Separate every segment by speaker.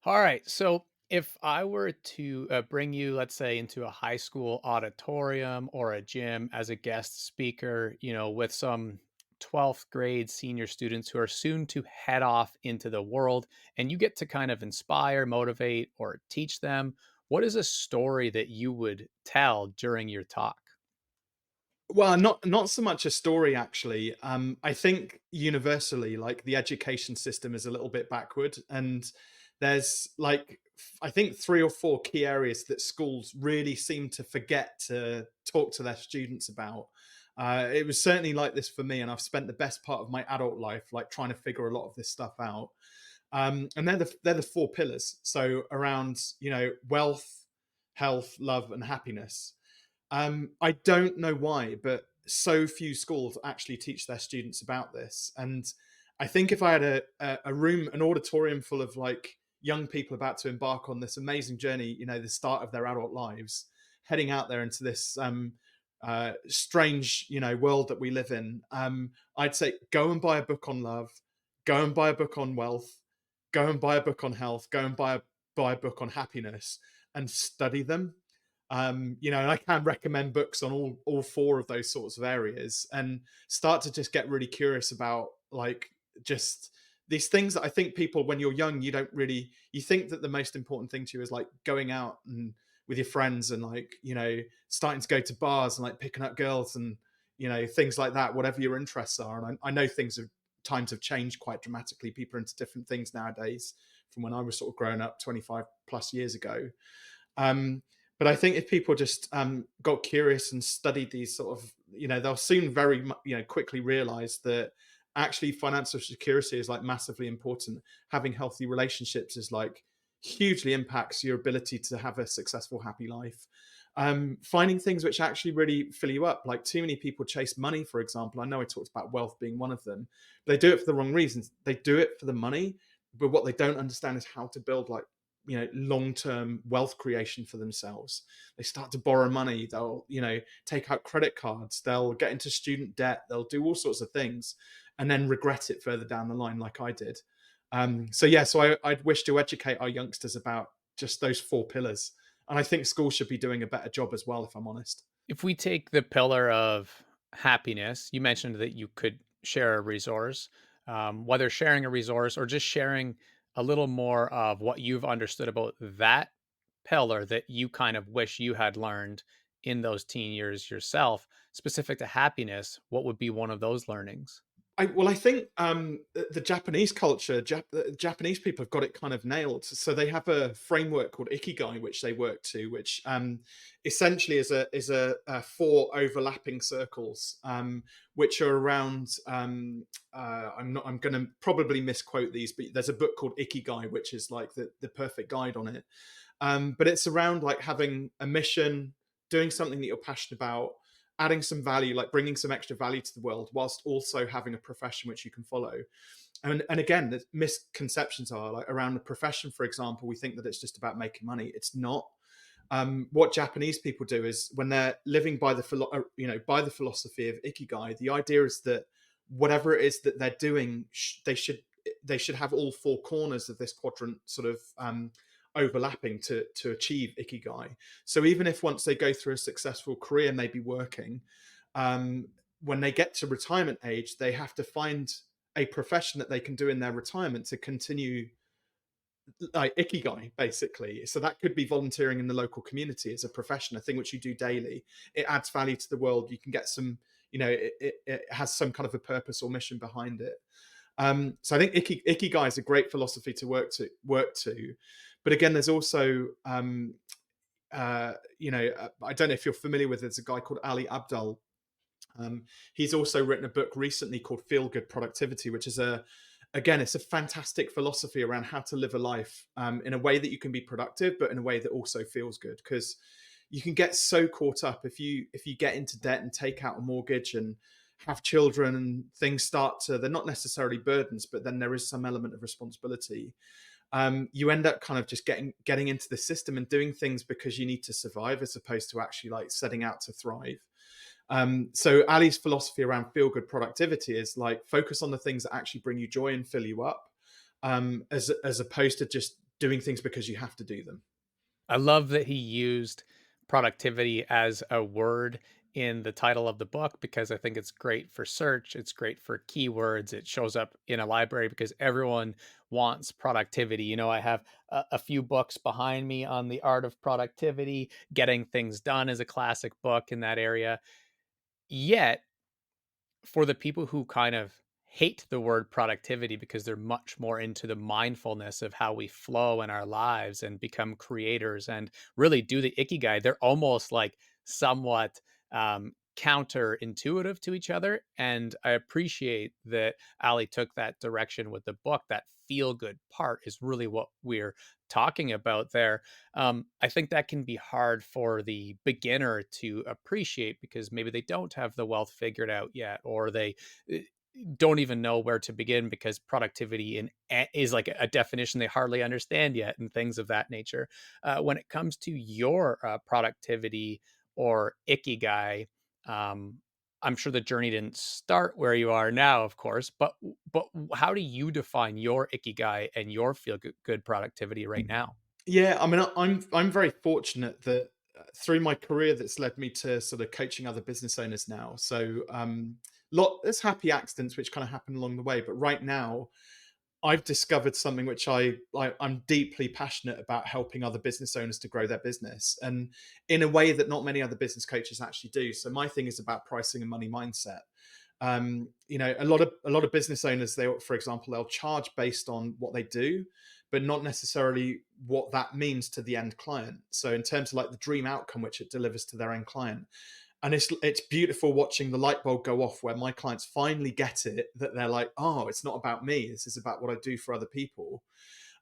Speaker 1: All right. So if I were to bring you, let's say, into a high school auditorium or a gym as a guest speaker, with some 12th grade senior students who are soon to head off into the world, and you get to kind of inspire, motivate, or teach them, what is a story that you would tell during your talk?
Speaker 2: Well, not so much a story actually. I think universally, like the education system is a little bit backward, and there's like I think three or four key areas that schools really seem to forget to talk to their students about. It was certainly like this for me, and I've spent the best part of my adult life like trying to figure a lot of this stuff out. And they're the four pillars. So around wealth, health, love, and happiness. I don't know why, but so few schools actually teach their students about this. And I think if I had a room, an auditorium full of like young people about to embark on this amazing journey, the start of their adult lives, heading out there into this strange, world that we live in, I'd say go and buy a book on love, go and buy a book on wealth, go and buy a book on health, go and buy a book on happiness, and study them. And I can recommend books on all four of those sorts of areas, and start to just get really curious about like just these things that I think people, when you're young, you think that the most important thing to you is like going out and with your friends and like starting to go to bars and like picking up girls and things like that, whatever your interests are. And I know times have changed quite dramatically. People are into different things nowadays from when I was sort of growing up 25 plus years ago. um, but I think if people just got curious and studied these sort of, they'll soon quickly realize that actually financial security is like massively important. Having healthy relationships is like hugely impacts your ability to have a successful, happy life. Finding things which actually really fill you up. Like too many people chase money, for example. I know I talked about wealth being one of them, but they do it for the wrong reasons. They do it for the money, but what they don't understand is how to build like long-term wealth creation for themselves. They start to borrow money, they'll take out credit cards, they'll get into student debt, they'll do all sorts of things and then regret it further down the line, like I did. I'd wish to educate our youngsters about just those four pillars, and I think schools should be doing a better job as well, if I'm honest.
Speaker 1: If we take the pillar of happiness, you mentioned that you could share a resource, whether sharing a resource or just sharing a little more of what you've understood about that pillar that you kind of wish you had learned in those teen years yourself, specific to happiness, what would be one of those learnings?
Speaker 2: I think the Japanese culture, the Japanese people have got it kind of nailed. So they have a framework called ikigai, which they work to, which essentially is four overlapping circles, which are around. I'm going to probably misquote these, but there's a book called Ikigai, which is like the perfect guide on it. But it's around like having a mission, doing something that you're passionate about, adding some value, like bringing some extra value to the world, whilst also having a profession which you can follow. And again, the misconceptions are like around the profession, for example, we think that it's just about making money. It's not. What Japanese people do is when they're living by by the philosophy of ikigai, the idea is that whatever it is that they're doing, they should have all four corners of this quadrant sort of overlapping to achieve ikigai. So even if once they go through a successful career, maybe working, um, when they get to retirement age, they have to find a profession that they can do in their retirement to continue like ikigai, basically. So that could be volunteering in the local community as a profession, a thing which you do daily. It adds value to the world. You can get some, it has some kind of a purpose or mission behind it. So I think ikigai is a great philosophy to work to. But again, there's also I don't know if you're familiar with. There's a guy called Ali Abdul. He's also written a book recently called Feel Good Productivity, which is it's a fantastic philosophy around how to live a life in a way that you can be productive, but in a way that also feels good. Because you can get so caught up if you get into debt and take out a mortgage and have children, and things start to, they're not necessarily burdens, but then there is some element of responsibility. You end up kind of just getting into the system and doing things because you need to survive, as opposed to actually like setting out to thrive. So Ali's philosophy around feel good productivity is like focus on the things that actually bring you joy and fill you up, as opposed to just doing things because you have to do them.
Speaker 1: I love that he used productivity as a word in the title of the book because I think it's great for search. It's great for keywords. It shows up in a library because everyone wants productivity. I have a few books behind me on the art of productivity. Getting Things Done is a classic book in that area. Yet, for the people who kind of hate the word productivity because they're much more into the mindfulness of how we flow in our lives and become creators and really do the ikigai, they're almost like somewhat counterintuitive to each other. And I appreciate that Ali took that direction with the book. That feel good part is really what we're talking about there. I think that can be hard for the beginner to appreciate because maybe they don't have the wealth figured out yet, or they uh, don't even know where to begin because productivity is like a definition they hardly understand yet, and things of that nature. When it comes to your productivity or ikigai, um, I'm sure the journey didn't start where you are now, of course, but how do you define your ikigai and your feel good productivity right now?
Speaker 2: Yeah, I mean, I'm very fortunate that through my career that's led me to sort of coaching other business owners now. So, there's happy accidents which kind of happen along the way, but right now I've discovered something which I'm deeply passionate about, helping other business owners to grow their business, and in a way that not many other business coaches actually do. So my thing is about pricing and money mindset. A lot of business owners, they, for example, they'll charge based on what they do, but not necessarily what that means to the end client. So in terms of like the dream outcome which it delivers to their end client, and it's beautiful watching the light bulb go off where my clients finally get it, that they're like, oh, it's not about me, this is about what I do for other people.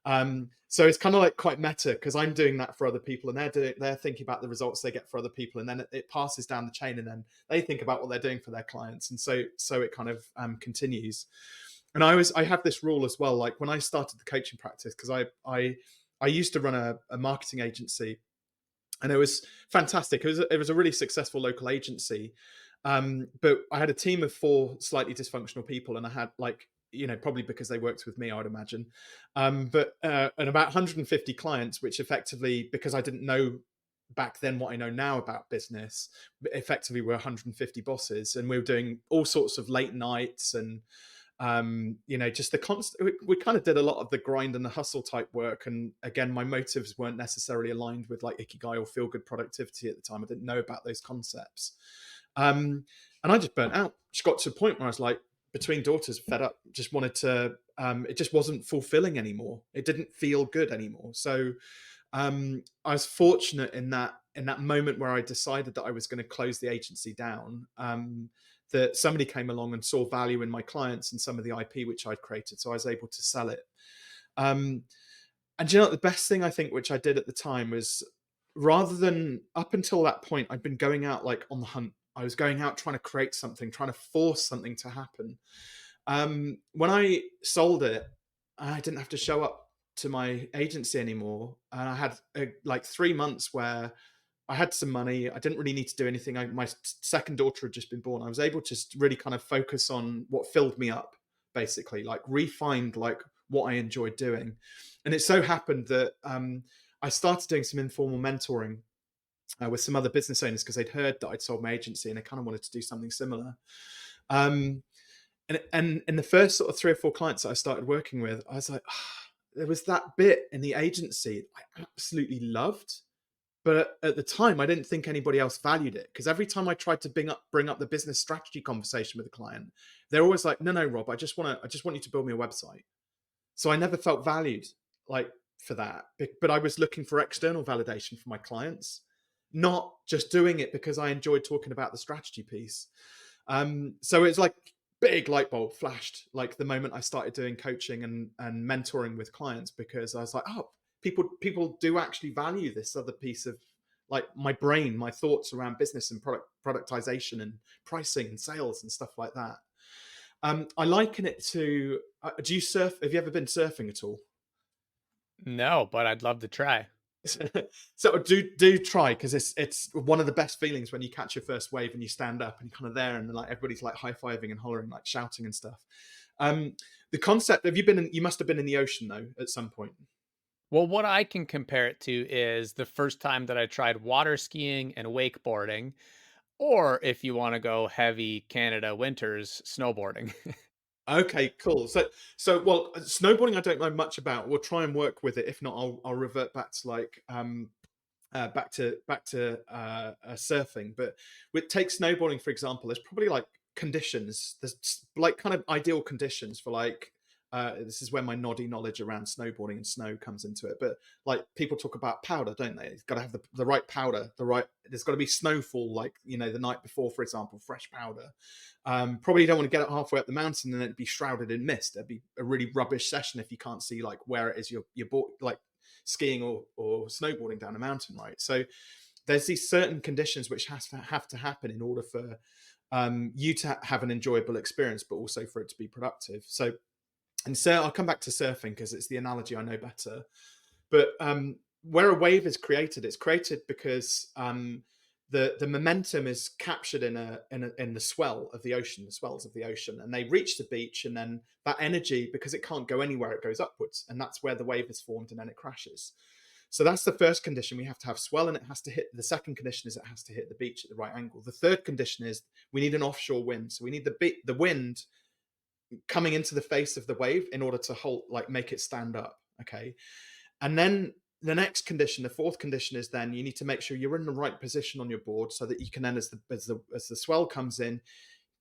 Speaker 2: So it's kind of like quite meta because I'm doing that for other people, and they're thinking about the results they get for other people, and then it passes down the chain, and then they think about what they're doing for their clients, and so it kind of continues. And I have this rule as well, like when I started the coaching practice, because I used to run a marketing agency, and it was fantastic. It was a really successful local agency, but I had a team of four slightly dysfunctional people, and I had like, probably because they worked with me, I would imagine, but and about 150 clients, which effectively, because I didn't know back then what I know now about business, effectively were 150 bosses, and we were doing all sorts of late nights and just the constant, we kind of did a lot of the grind and the hustle type work. And again, my motives weren't necessarily aligned with like ikigai or feel good productivity at the time. I didn't know about those concepts. And I just burnt out. Just got to a point where I was like, between daughters, fed up, just wanted to, it just wasn't fulfilling anymore. It didn't feel good anymore. So I was fortunate in that moment where I decided that I was going to close the agency down. That somebody came along and saw value in my clients and some of the IP which I'd created, so I was able to sell it. Um, and the best thing I think which I did at the time was, rather than, up until that point, I'd been going out like on the hunt. I was going out trying to create something, trying to force something to happen. When I sold it, I didn't have to show up to my agency anymore, and I had like 3 months where I had some money. I didn't really need to do anything. My second daughter had just been born. I was able to really kind of focus on what filled me up, basically, like refined like what I enjoyed doing. And it so happened that I started doing some informal mentoring with some other business owners because they'd heard that I'd sold my agency and they kind of wanted to do something similar. Um, and in the first sort of 3 or 4 clients that I started working with, I was like, there was that bit in the agency I absolutely loved, but at the time, I didn't think anybody else valued it, because every time I tried to bring up the business strategy conversation with a client, they're always like, "No, no, Rob, I just want you to build me a website." So I never felt valued, like, for that. But I was looking for external validation from my clients, not just doing it because I enjoyed talking about the strategy piece. So it's like big light bulb flashed like the moment I started doing coaching and mentoring with clients, because I was like, oh, people do actually value this other piece of like my brain, my thoughts around business and productization and pricing and sales and stuff like that. I liken it to, do you surf? Have you ever been surfing at all?
Speaker 1: No, but I'd love to try.
Speaker 2: So do try, because it's one of the best feelings when you catch your first wave and you stand up and you're kind of there, and like everybody's like high fiving and hollering, like shouting and stuff. Um, the concept, have you been in, you must have been in the ocean though at some point.
Speaker 1: Well, what I can compare it to is the first time that I tried water skiing and wakeboarding, or if you want to go heavy Canada winters, snowboarding.
Speaker 2: Okay, cool. So snowboarding I don't know much about. We'll try and work with it. If not, I'll revert back to surfing. But with take snowboarding for example, there's probably like conditions. There's like kind of ideal conditions for like. This is where my noddy knowledge around snowboarding and snow comes into it. But like people talk about powder, don't they? It's got to have the right powder, the right. There's got to be snowfall, like the night before, for example, fresh powder. Probably you don't want to get it halfway up the mountain and then it'd be shrouded in mist. It'd be a really rubbish session if you can't see like where it is you're like skiing or snowboarding down a mountain, right? So there's these certain conditions which have to happen in order for you to have an enjoyable experience, but also for it to be productive. So I'll come back to surfing because it's the analogy I know better. But where a wave is created, it's created because the momentum is captured in the swell of the ocean, the swells of the ocean, and they reach the beach, and then that energy, because it can't go anywhere, it goes upwards, and that's where the wave is formed, and then it crashes. So that's the first condition. We have to have swell, and it has to hit. The second condition is it has to hit the beach at the right angle. The third condition is we need an offshore wind. So we need the wind coming into the face of the wave in order to hold, like make it stand up. Okay, and then the next condition, the fourth condition, is then you need to make sure you're in the right position on your board so that you can then, as the swell comes in,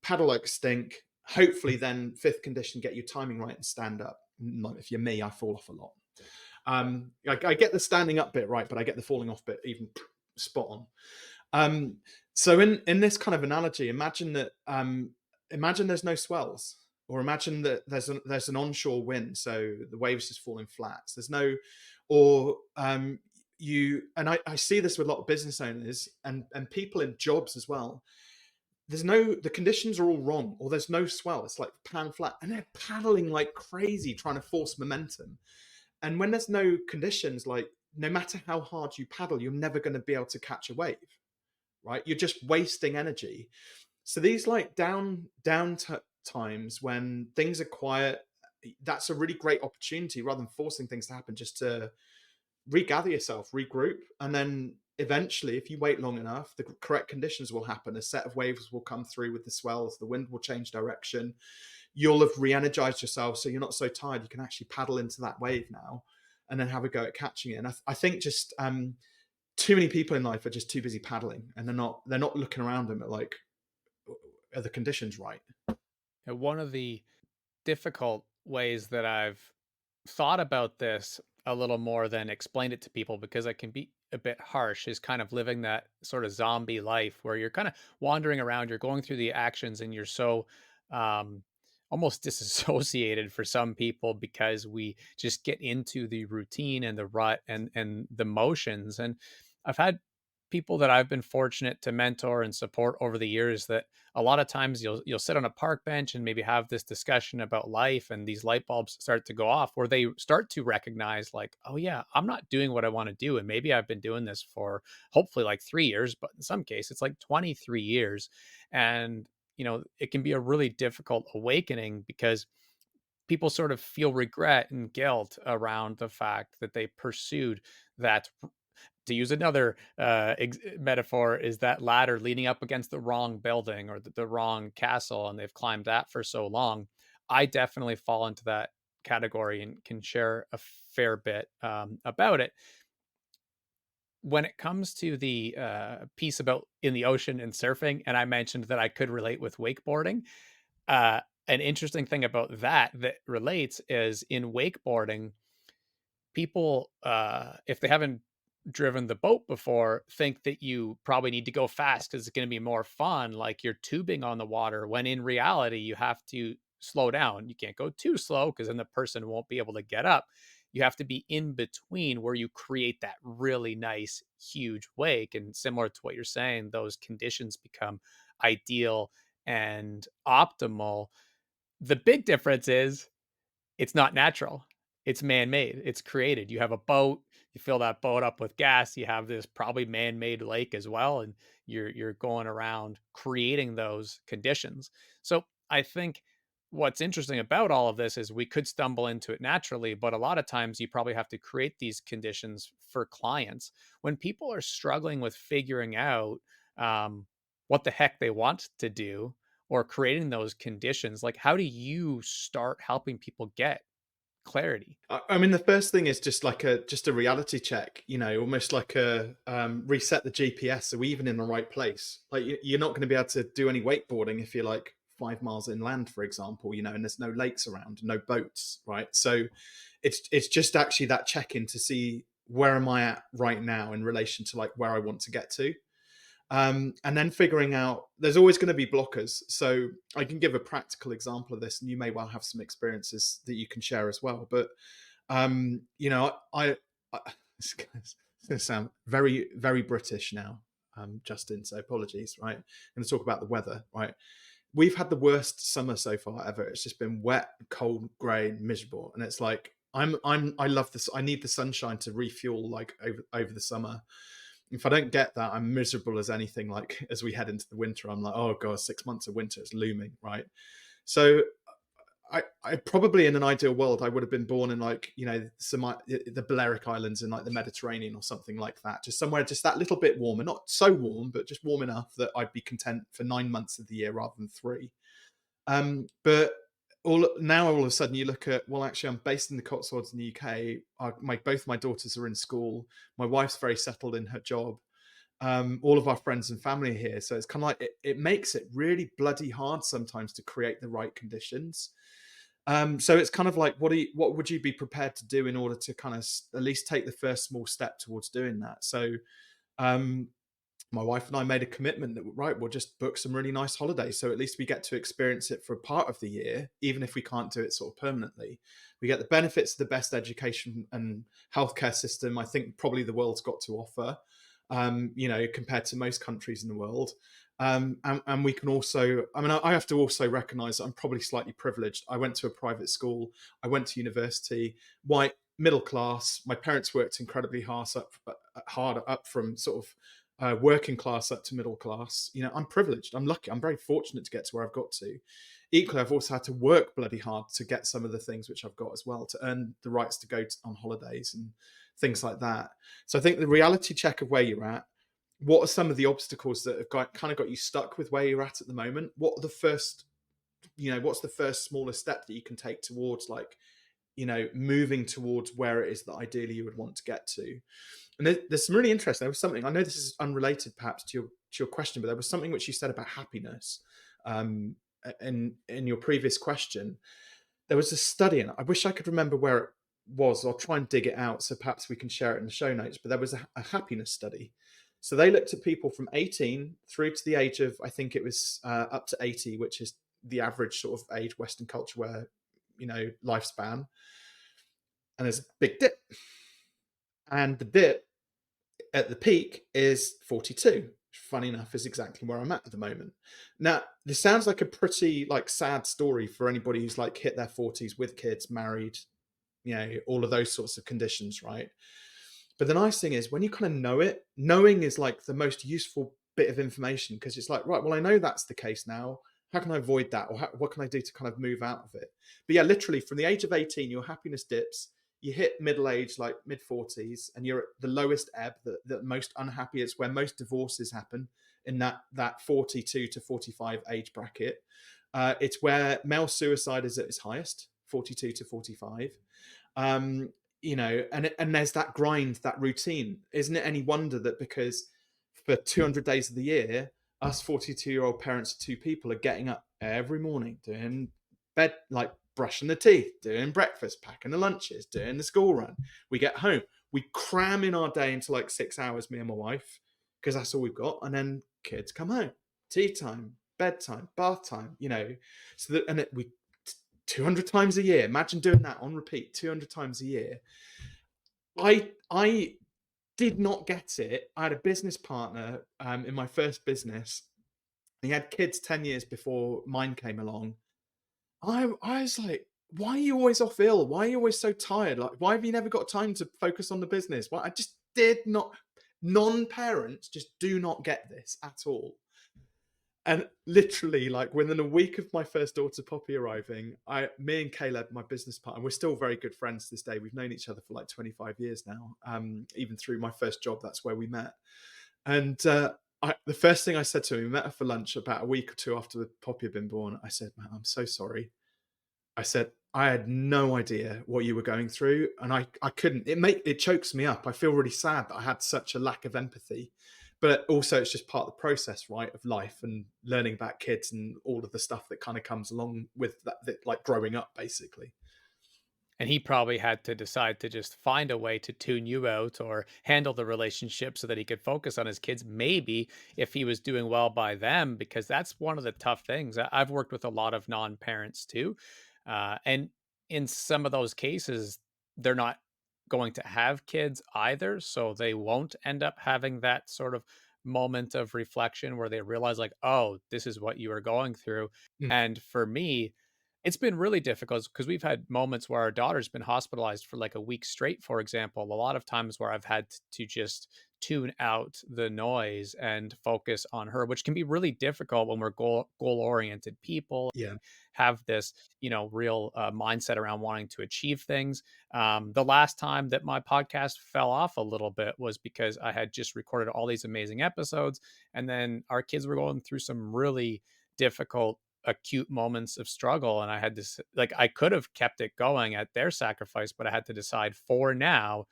Speaker 2: paddle like stink. Hopefully, then fifth condition, get your timing right and stand up. Like if you're me, I fall off a lot. I get the standing up bit right, but I get the falling off bit even spot on. So in this kind of analogy, imagine there's no swells, or imagine that there's an onshore wind, so the waves just falling flat. There's no, or you and I see this with a lot of business owners and people in jobs as well. The conditions are all wrong, or there's no swell. It's like pan flat, and they're paddling like crazy trying to force momentum. And when there's no conditions, like no matter how hard you paddle, you're never going to be able to catch a wave, right? You're just wasting energy. So these like times when things are quiet, that's a really great opportunity rather than forcing things to happen, just to regather yourself, regroup, and then eventually, if you wait long enough, the correct conditions will happen. A set of waves will come through with the swells, the wind will change direction. You'll have re-energized yourself, so you're not so tired. You can actually paddle into that wave now, and then have a go at catching it. And I think just too many people in life are just too busy paddling, and they're not looking around them at like, are the conditions right?
Speaker 1: And one of the difficult ways that I've thought about this a little more than explained it to people, because I can be a bit harsh, is kind of living that sort of zombie life where you're kind of wandering around, you're going through the actions, and you're so um, almost disassociated for some people because we just get into the routine and the rut and the motions. And I've had people that I've been fortunate to mentor and support over the years that a lot of times you'll sit on a park bench and maybe have this discussion about life, and these light bulbs start to go off where they start to recognize like, oh yeah, I'm not doing what I want to do, and maybe I've been doing this for hopefully like 3 years, but in some case it's like 23 years. And it can be a really difficult awakening because people sort of feel regret and guilt around the fact that they pursued that. To use another metaphor, is that ladder leaning up against the wrong building or the wrong castle, and they've climbed that for so long. I definitely fall into that category and can share a fair bit about it. When it comes to the piece about in the ocean and surfing, and I mentioned that I could relate with wakeboarding. An interesting thing about that relates is in wakeboarding, people, if they haven't driven the boat before, think that you probably need to go fast because it's going to be more fun, like you're tubing on the water, when in reality you have to slow down. You can't go too slow because then the person won't be able to get up. You have to be in between where you create that really nice huge wake, and similar to what you're saying, those conditions become ideal and optimal. The big difference is it's not natural. It's man-made. It's created. You have a boat, you fill that boat up with gas, you have this probably man-made lake as well, and you're going around creating those conditions. So, I think what's interesting about all of this is we could stumble into it naturally, but a lot of times you probably have to create these conditions for clients. When people are struggling with figuring out what the heck they want to do or creating those conditions, like how do you start helping people get clarity?
Speaker 2: I mean, the first thing is just a reality check, almost like a reset the GPS. Are we even in the right place? Like you're not going to be able to do any wakeboarding if you're like 5 miles inland, for example, and there's no lakes around, no boats, right? So it's just actually that check in to see where am I at right now in relation to like where I want to get to. And then figuring out there's always going to be blockers. So I can give a practical example of this, and you may well have some experiences that you can share as well. But I it's going to sound very, very British now, Justin. So apologies, right? I'm going to talk about the weather, right? We've had the worst summer so far ever. It's just been wet, cold, grey, and miserable, and it's like I love this. I need the sunshine to refuel like over the summer. If I don't get that, I'm miserable as anything. Like as we head into the winter, I'm like, oh god, 6 months of winter is looming, right? So I probably in an ideal world I would have been born in like the Balearic Islands in like the Mediterranean or something like that, just somewhere just that little bit warmer, not so warm, but just warm enough that I'd be content for 9 months of the year rather than three. But all of a sudden you look at, well, actually, I'm based in the Cotswolds in the UK. Both my daughters are in school. My wife's very settled in her job. All of our friends and family are here, so it's kind of like it makes it really bloody hard sometimes to create the right conditions. So it's kind of like, what would you be prepared to do in order to kind of at least take the first small step towards doing that? So um, my wife and I made a commitment that right, we'll just book some really nice holidays. So at least we get to experience it for a part of the year, even if we can't do it sort of permanently. We get the benefits of the best education and healthcare system I think probably the world's got to offer, compared to most countries in the world. And we can also, I mean, I have to also recognize that I'm probably slightly privileged. I went to a private school, I went to university, white, middle class. My parents worked incredibly hard up from sort of working class up to middle class. I'm privileged. I'm lucky. I'm very fortunate to get to where I've got to. Equally, I've also had to work bloody hard to get some of the things which I've got as well, to earn the rights to go on holidays and things like that. So I think the reality check of where you're at. What are some of the obstacles that have kind of got you stuck with where you're at the moment? What's the first smallest step that you can take towards like, moving towards where it is that ideally you would want to get to? And there's some really interesting. There was something, I know this is unrelated perhaps to your question, but there was something which you said about happiness in your previous question. There was a study, and I wish I could remember where it was. I'll try and dig it out, so perhaps we can share it in the show notes. But there was a happiness study. So they looked at people from 18 through to the age of, I think it was up to 80, which is the average sort of age Western culture where, lifespan. And there's a big dip. And the dip at the peak is 42. Funny enough, is exactly where I'm at the moment. Now, this sounds like a pretty like sad story for anybody who's like hit their 40s with kids, married, all of those sorts of conditions, right? But the nice thing is when you kind of know it, knowing is like the most useful bit of information, because it's like, right, well, I know that's the case now. How can I avoid that? Or what can I do to kind of move out of it? But yeah, literally from the age of 18, your happiness dips. You hit middle age, like mid 40s, and you're at the lowest ebb, the most unhappy. It's where most divorces happen in that 42 to 45 age bracket. It's where male suicide is at its highest, 42 to 45. And there's that grind, that routine. Isn't it any wonder that because for 200 days of the year, us 42-year-old parents of two people are getting up every morning, doing bed, like brushing the teeth, doing breakfast, packing the lunches, doing the school run. We get home, we cram in our day into like 6 hours, me and my wife, because that's all we've got. And then kids come home, tea time, bedtime, bath time, so that, we 200 times a year. Imagine doing that on repeat 200 times a year. I did not get it. I had a business partner in my first business. He had kids 10 years before mine came along. I was like, why are you always off ill? Why are you always so tired? Like, why have you never got time to focus on the business? Well, I just did not. Non-parents just do not get this at all. And literally, like within a week of my first daughter Poppy arriving, me and Caleb, my business partner, we're still very good friends to this day. We've known each other for like 25 years now. Even through my first job, that's where we met. And the first thing I said to him, we met her for lunch about a week or two after Poppy had been born. I said, "Man, I'm so sorry." I said, "I had no idea what you were going through, and I couldn't. It chokes me up. I feel really sad that I had such a lack of empathy, but also it's just part of the process, right, of life and learning about kids and all of the stuff that kind of comes along with that like growing up, basically."
Speaker 1: And he probably had to decide to just find a way to tune you out or handle the relationship so that he could focus on his kids, maybe if he was doing well by them, because that's one of the tough things. I've worked with a lot of non parents too. And in some of those cases, they're not going to have kids either. So they won't end up having that sort of moment of reflection where they realize, like, oh, this is what you are going through.
Speaker 2: Mm,
Speaker 1: And for me, it's been really difficult because we've had moments where our daughter's been hospitalized for like a week straight, for example. A lot of times where I've had to just tune out the noise and focus on her, which can be really difficult when we're goal oriented people,
Speaker 2: yeah.
Speaker 1: have this, real mindset around wanting to achieve things. The last time that my podcast fell off a little bit was because I had just recorded all these amazing episodes, and then our kids were going through some really difficult acute moments of struggle, and I had to like, I could have kept it going at their sacrifice, but I had to decide, for now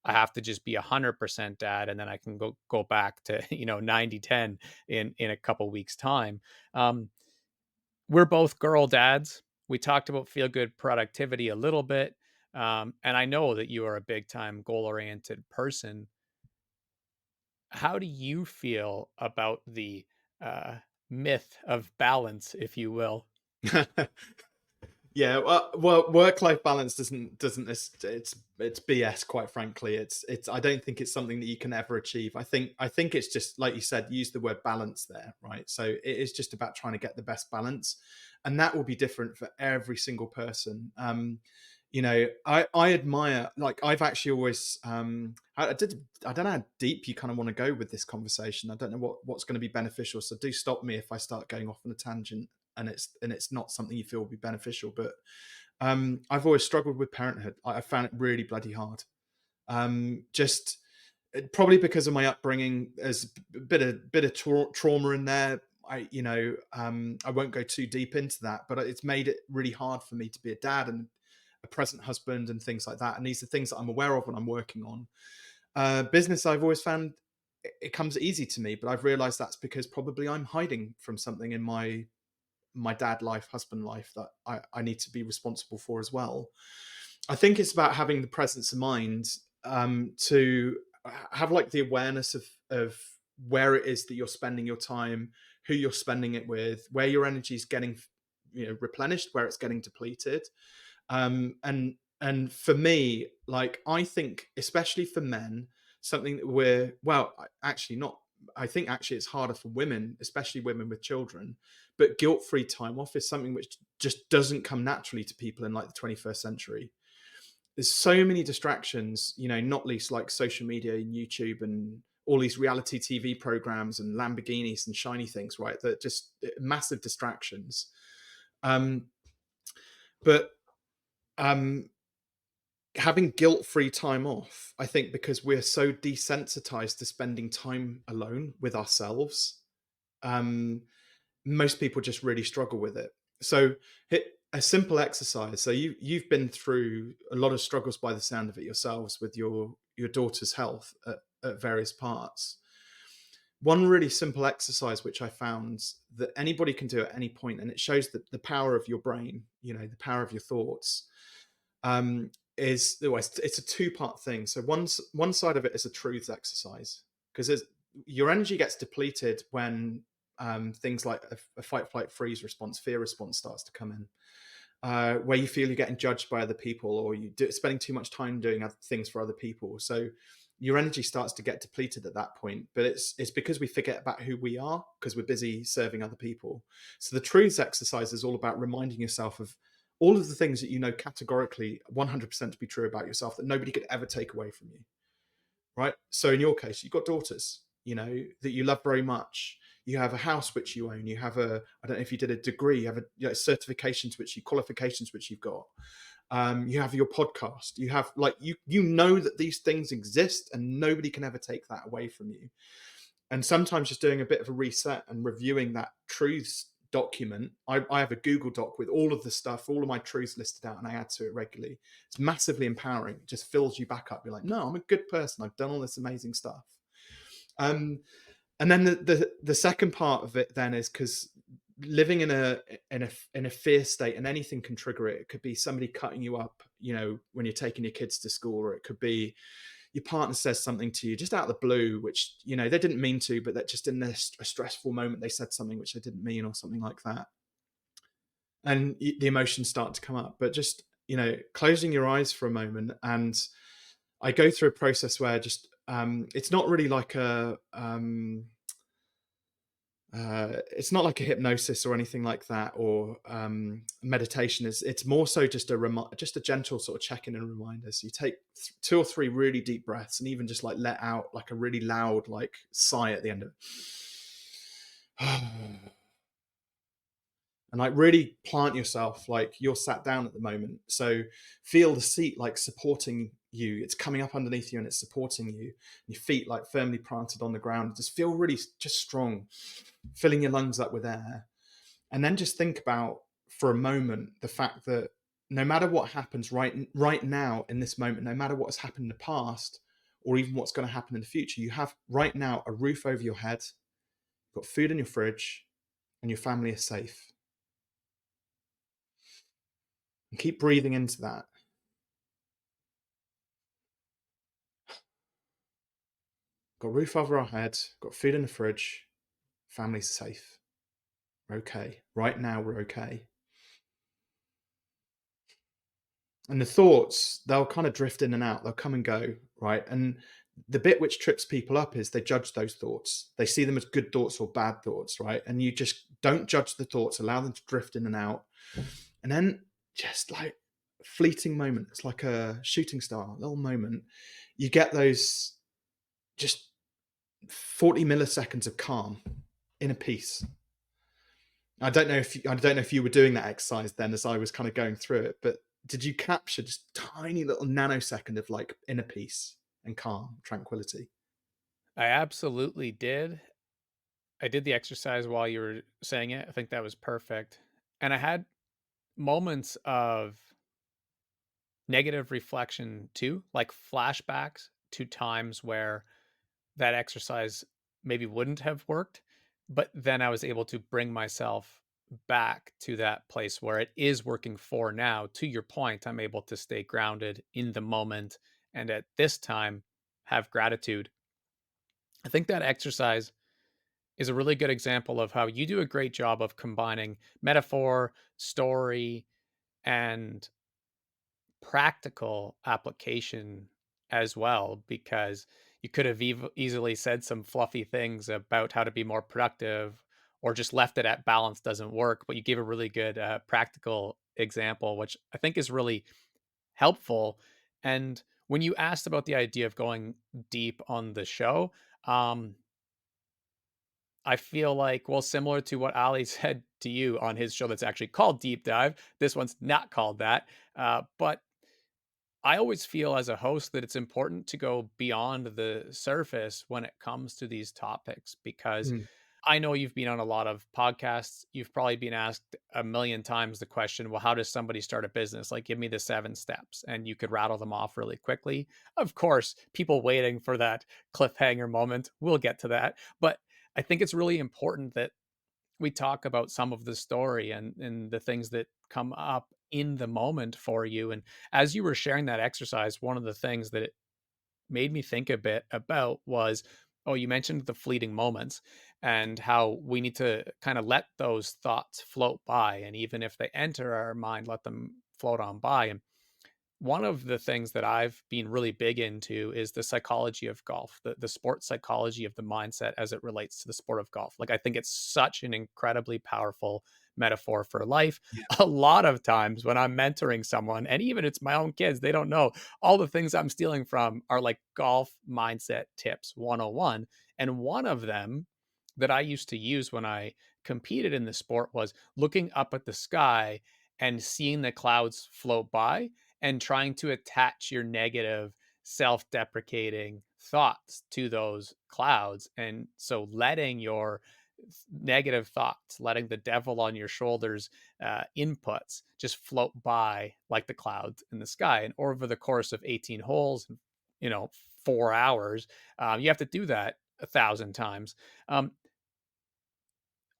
Speaker 1: I have to just be 100% dad, and then I can go back to 90-10 in a couple weeks time. um we're both girl dads. We talked about feel good productivity a little bit. And I know that you are a big time goal oriented person. How do you feel about the uh, myth of balance, if you will?
Speaker 2: Yeah, work-life balance doesn't it's BS. Quite frankly, it's. I don't think it's something that you can ever achieve. I think it's just like you said. Use the word balance there, right? So it is just about trying to get the best balance, and that will be different for every single person. I admire. Like I've actually always I don't know how deep you kind of want to go with this conversation. I don't know what's going to be beneficial. So do stop me if I start going off on a tangent and it's not something you feel will be beneficial. But I've always struggled with parenthood. I found it really bloody hard. Just probably because of my upbringing. There's a bit of trauma in there. I won't go too deep into that, but it's made it really hard for me to be a dad and a present husband and things like that. And these are things that I'm aware of and I'm working on. Business, I've always found it comes easy to me, but I've realized that's because probably I'm hiding from something in my dad life, husband life that I need to be responsible for as well. I think it's about having the presence of mind to have like the awareness of where it is that you're spending your time, who you're spending it with, where your energy is getting replenished, where it's getting depleted. And for me, like I think, especially for men, something that actually not. I think actually it's harder for women, especially women with children. But guilt-free time off is something which just doesn't come naturally to people in like the 21st century. There's so many distractions, not least like social media and YouTube and all these reality TV programs and Lamborghinis and shiny things, right? That just massive distractions. Um, but um, having guilt-free time off, I think, because we're so desensitized to spending time alone with ourselves, um, most people just really struggle with it. So hit a simple exercise. So you've been through a lot of struggles by the sound of it yourselves with your daughter's health at various parts. One really simple exercise which I found that anybody can do at any point, and it shows the power of your brain, the power of your thoughts, it's a two-part thing. So one side of it is a truths exercise, because your energy gets depleted when things like a fight, flight, freeze response, fear response starts to come in, where you feel you're getting judged by other people, or spending too much time doing other things for other people. So your energy starts to get depleted at that point. But it's because we forget about who we are because we're busy serving other people. So the truths exercise is all about reminding yourself of all of the things that you know categorically 100% to be true about yourself that nobody could ever take away from you, right? So in your case, you've got daughters, that you love very much. You have a house which you own. You have a, I don't know if you did a degree, you have a, you know, certifications which you, qualifications which you've got. You have your podcast. You have, like, you know that these things exist, and nobody can ever take that away from you. And sometimes just doing a bit of a reset and reviewing that truths document. I have a Google Doc with all of the stuff, all of my truths listed out, and I add to it regularly. It's massively empowering. It just fills you back up. You're like, no, I'm a good person. I've done all this amazing stuff. Um, and then the second part of it then is, because living in a fear state, and anything can trigger it. It could be somebody cutting you up, you know, when you're taking your kids to school, or it could be your partner says something to you just out of the blue, which, you know, they didn't mean to, but that just in a stressful moment they said something which they didn't mean, or something like that, and the emotions start to come up. But just, you know, closing your eyes for a moment, and I go through a process where just it's not really like a it's not like a hypnosis or anything like that, or meditation. It's more so just just a gentle sort of check-in and reminder. So you take two or three really deep breaths, and even just like let out like a really loud like sigh at the end of it. And like really plant yourself like you're sat down at the moment. So feel the seat like supporting you. It's coming up underneath you and it's supporting you. Your feet like firmly planted on the ground. Just feel really just strong, filling your lungs up with air. And then just think about for a moment the fact that no matter what happens right now in this moment, no matter what has happened in the past, or even what's going to happen in the future, you have right now a roof over your head, you've got food in your fridge, and your family is safe. And keep breathing into that. Got a roof over our head, got food in the fridge, family's safe. We're okay. Right now, we're okay. And the thoughts, they'll kind of drift in and out, they'll come and go, right? And the bit which trips people up is they judge those thoughts. They see them as good thoughts or bad thoughts, right? And you just don't judge the thoughts, allow them to drift in and out. And then just like fleeting moment, it's like a shooting star, a little moment. You get those just 40 milliseconds of calm, inner peace. I don't know if you were doing that exercise then as I was kind of going through it, but did you capture just tiny little nanosecond of like inner peace and calm, tranquility?
Speaker 1: I absolutely did. I did the exercise while you were saying it. I think that was perfect. And I had moments of negative reflection too, like flashbacks to times where that exercise maybe wouldn't have worked. But then I was able to bring myself back to that place where it is working for now. To your point, I'm able to stay grounded in the moment and at this time have gratitude. I think that exercise is a really good example of how you do a great job of combining metaphor, story, and practical application as well, because you could have easily said some fluffy things about how to be more productive or just left it at balance doesn't work, but you gave a really good practical example, which I think is really helpful. And when you asked about the idea of going deep on the show, um, I feel like, well, similar to what Ali said to you on his show that's actually called Deep Dive, this one's not called that. But I always feel as a host that it's important to go beyond the surface when it comes to these topics, because
Speaker 2: Mm,
Speaker 1: I know you've been on a lot of podcasts. You've probably been asked a million times the question, well, how does somebody start a business? Like, give me the 7 steps, and you could rattle them off really quickly. Of course, people waiting for that cliffhanger moment. We'll get to that. But I think it's really important that we talk about some of the story and the things that come up in the moment for you. And as you were sharing that exercise, one of the things that it made me think a bit about was, oh, you mentioned the fleeting moments and how we need to kind of let those thoughts float by. And even if they enter our mind, let them float on by. And one of the things that I've been really big into is the psychology of golf, the sport psychology of the mindset as it relates to the sport of golf. Like, I think it's such an incredibly powerful metaphor for life.
Speaker 2: yeah.
Speaker 1: A lot of times when I'm mentoring someone, and even it's my own kids, they don't know all the things I'm stealing from are like golf mindset tips 101. And one of them that I used to use when I competed in the sport was looking up at the sky and seeing the clouds float by and trying to attach your negative, self deprecating thoughts to those clouds. And so letting your negative thoughts, letting the devil on your shoulders inputs just float by like the clouds in the sky. And over the course of 18 holes, 4 hours, you have to do that 1,000 times. Um,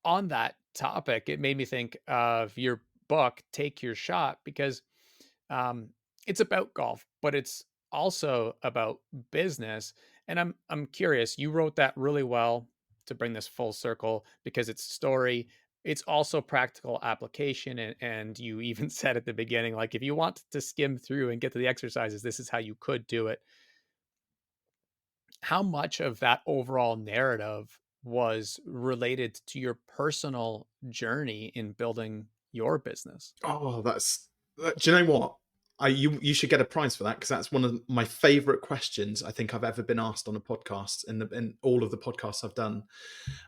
Speaker 1: on that topic, it made me think of your book, Take Your Shot, because um, it's about golf, but it's also about business. And I'm curious. You wrote that really well to bring this full circle because it's story. It's also practical application, and you even said at the beginning, like if you want to skim through and get to the exercises, this is how you could do it. How much of that overall narrative was related to your personal journey in building your business?
Speaker 2: Oh, do you know what? You should get a prize for that because that's one of my favorite questions I think I've ever been asked on a podcast in all of the podcasts I've done.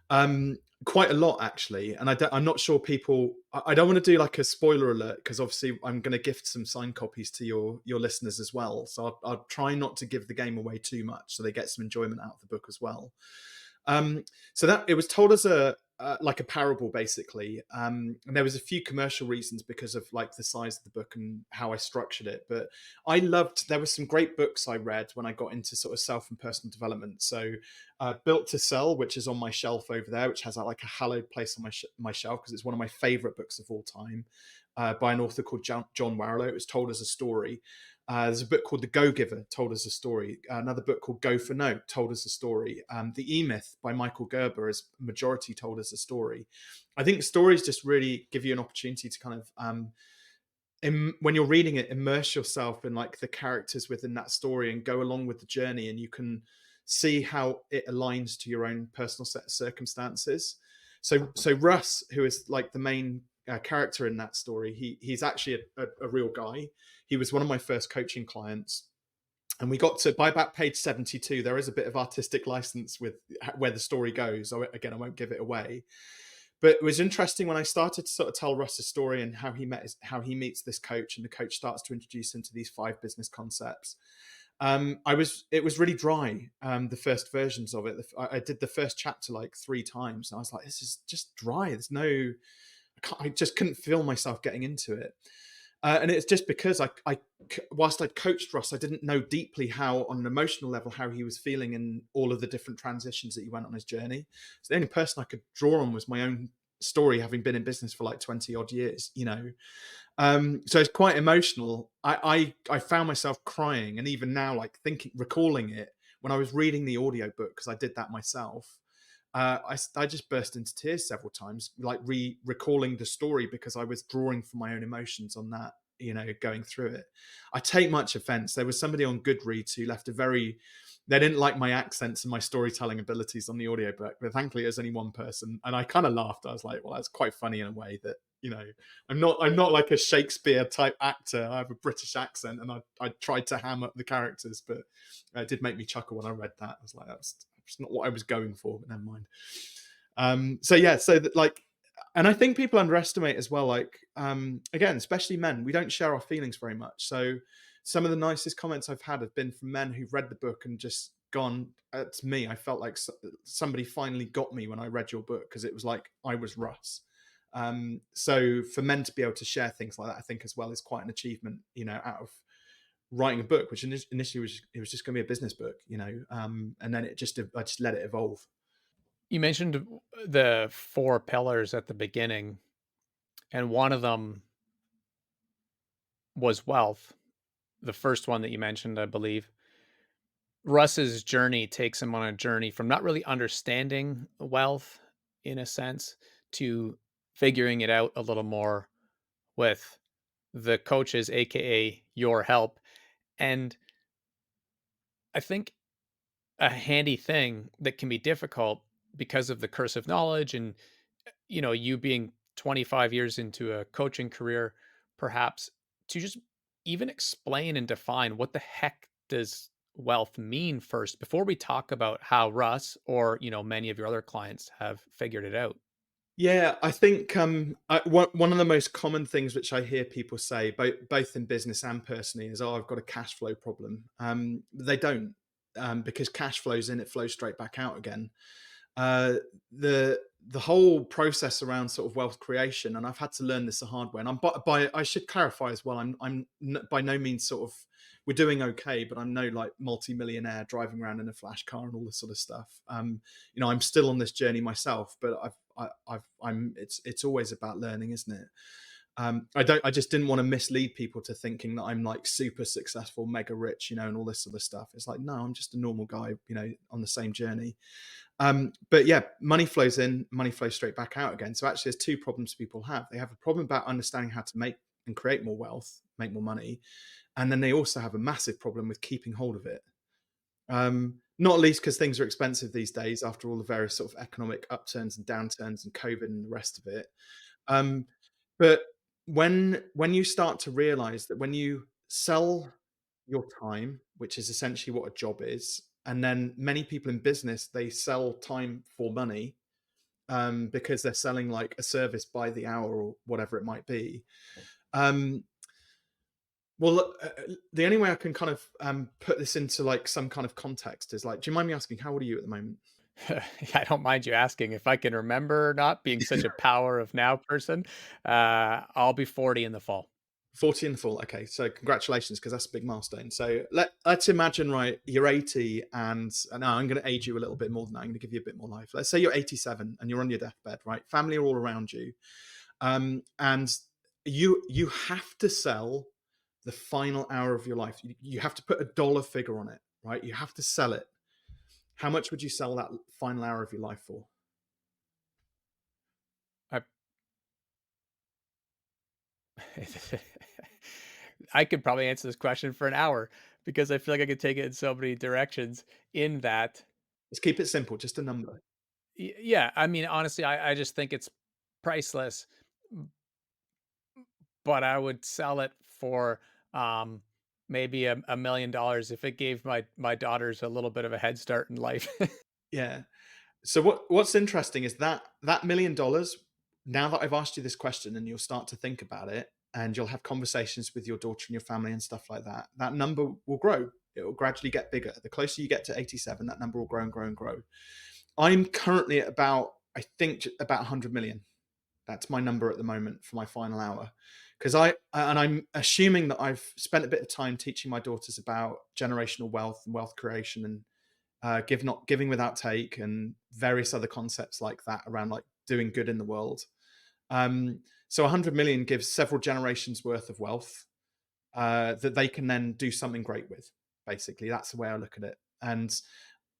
Speaker 2: Um, Quite a lot actually, and I'm not sure people. I don't want to do like a spoiler alert because obviously I'm going to gift some signed copies to your listeners as well. So I'll try not to give the game away too much, so they get some enjoyment out of the book as well. Um, so that it was told as a like a parable basically, and there was a few commercial reasons because of like the size of the book and how I structured it. But I loved there were some great books I read when I got into sort of self and personal development. So Built to Sell, which is on my shelf over there, which has like a hallowed place on my shelf because it's one of my favorite books of all time, by an author called John Warlow. It was told as a story. There's a book called The Go-Giver, told as a story. Another book called Go for No, told as a story. The E-Myth by Michael Gerber is majority told as a story. I think stories just really give you an opportunity to kind of, when you're reading it, immerse yourself in like the characters within that story and go along with the journey, and you can see how it aligns to your own personal set of circumstances. So Russ, who is like the main character in that story, he's actually a real guy. He was one of my first coaching clients, and we got to by about page 72. There is a bit of artistic license with where the story goes. So again, I won't give it away, but it was interesting when I started to sort of tell Russ's story and how he meets this coach, and the coach starts to introduce him to these 5 business concepts. It was really dry. The first versions of it, I did the first chapter like 3 times, and I was like, this is just dry. There's no, I just couldn't feel myself getting into it. And it's just because whilst I coached Russ, I didn't know deeply how, on an emotional level, how he was feeling in all of the different transitions that he went on his journey. So the only person I could draw on was my own story, having been in business for like 20 odd years, you know. So it's quite emotional. I found myself crying, and even now, like recalling it when I was reading the audiobook, because I did that myself. I just burst into tears several times, like recalling the story because I was drawing from my own emotions on that, you know, going through it. I take much offense. There was somebody on Goodreads who left they didn't like my accents and my storytelling abilities on the audiobook, but thankfully it was only one person. And I kind of laughed. I was like, well, that's quite funny in a way that, you know, I'm not like a Shakespeare type actor. I have a British accent, and I tried to ham up the characters, but it did make me chuckle when I read that. I was like, that's not what I was going for, but never mind. So yeah, so that like, and I think people underestimate as well, like, again, especially men, we don't share our feelings very much. So some of the nicest comments I've had have been from men who've read the book and just gone, it's me. I felt like somebody finally got me when I read your book, because it was like I was Russ. So for men to be able to share things like that, I think as well is quite an achievement, you know, out of writing a book, which initially was just going to be a business book, you know, and then I just let it evolve.
Speaker 1: You mentioned the 4 pillars at the beginning, and one of them was wealth. The first one that you mentioned, I believe. Russ's journey takes him on a journey from not really understanding wealth in a sense to figuring it out a little more with the coaches, aka your help. And I think a handy thing that can be difficult because of the curse of knowledge and you being 25 years into a coaching career, perhaps to just even explain and define what the heck does wealth mean first before we talk about how Russ or, many of your other clients have figured it out?
Speaker 2: Yeah, I think one of the most common things which I hear people say, both in business and personally, is, "Oh, I've got a cash flow problem." They don't, because cash flows in, it flows straight back out again. uh, the whole process around sort of wealth creation, and I've had to learn this the hard way. And by I should clarify as well, by no means sort of, we're doing okay, but I'm no like multi-millionaire driving around in a flash car and all this sort of stuff. I'm still on this journey myself, but it's always about learning, isn't it? I just didn't want to mislead people to thinking that I'm like super successful, mega rich, and all this sort of stuff. It's like, no, I'm just a normal guy, on the same journey. But yeah, money flows in, money flows straight back out again. So actually, there's two problems people have. They have a problem about understanding how to make and create more wealth, make more money, and then they also have a massive problem with keeping hold of it. Not least because things are expensive these days after all the various sort of economic upturns and downturns and COVID and the rest of it. Um, but when you start to realize that when you sell your time, which is essentially what a job is, and then many people in business, they sell time for money, because they're selling like a service by the hour or whatever it might be. Um, well, the only way I can kind of put this into like some kind of context is like, do you mind me asking, how old are you at the moment?
Speaker 1: I don't mind you asking. If I can remember or not, being such a power of now person, I'll be 40 in the fall.
Speaker 2: 40 in the fall. Okay, so congratulations, because that's a big milestone. So let's imagine, right, you're 80, and now I'm going to age you a little bit more than that. I'm going to give you a bit more life. Let's say you're 87 and you're on your deathbed, right? Family are all around you, and you have to sell the final hour of your life. You have to put a dollar figure on it, right? You have to sell it. How much would you sell that final hour of your life for?
Speaker 1: I I could probably answer this question for an hour because I feel like I could take it in so many directions in that.
Speaker 2: Let's keep it simple, just a number.
Speaker 1: Yeah, I mean, honestly, I just think it's priceless, m but I would sell it for, um, maybe $1,000,000 if it gave my daughters a little bit of a head start in life.
Speaker 2: Yeah. So what's interesting is that $1,000,000. Now that I've asked you this question, and you'll start to think about it, and you'll have conversations with your daughter and your family and stuff like that, that number will grow. It will gradually get bigger. The closer you get to 87, that number will grow and grow and grow. I'm currently at about, I think, about 100 million. That's my number at the moment for my final hour. Because I'm assuming that I've spent a bit of time teaching my daughters about generational wealth and wealth creation, and giving without take, and various other concepts like that around like doing good in the world. So 100 million gives several generations worth of wealth, that they can then do something great with. Basically, that's the way I look at it. And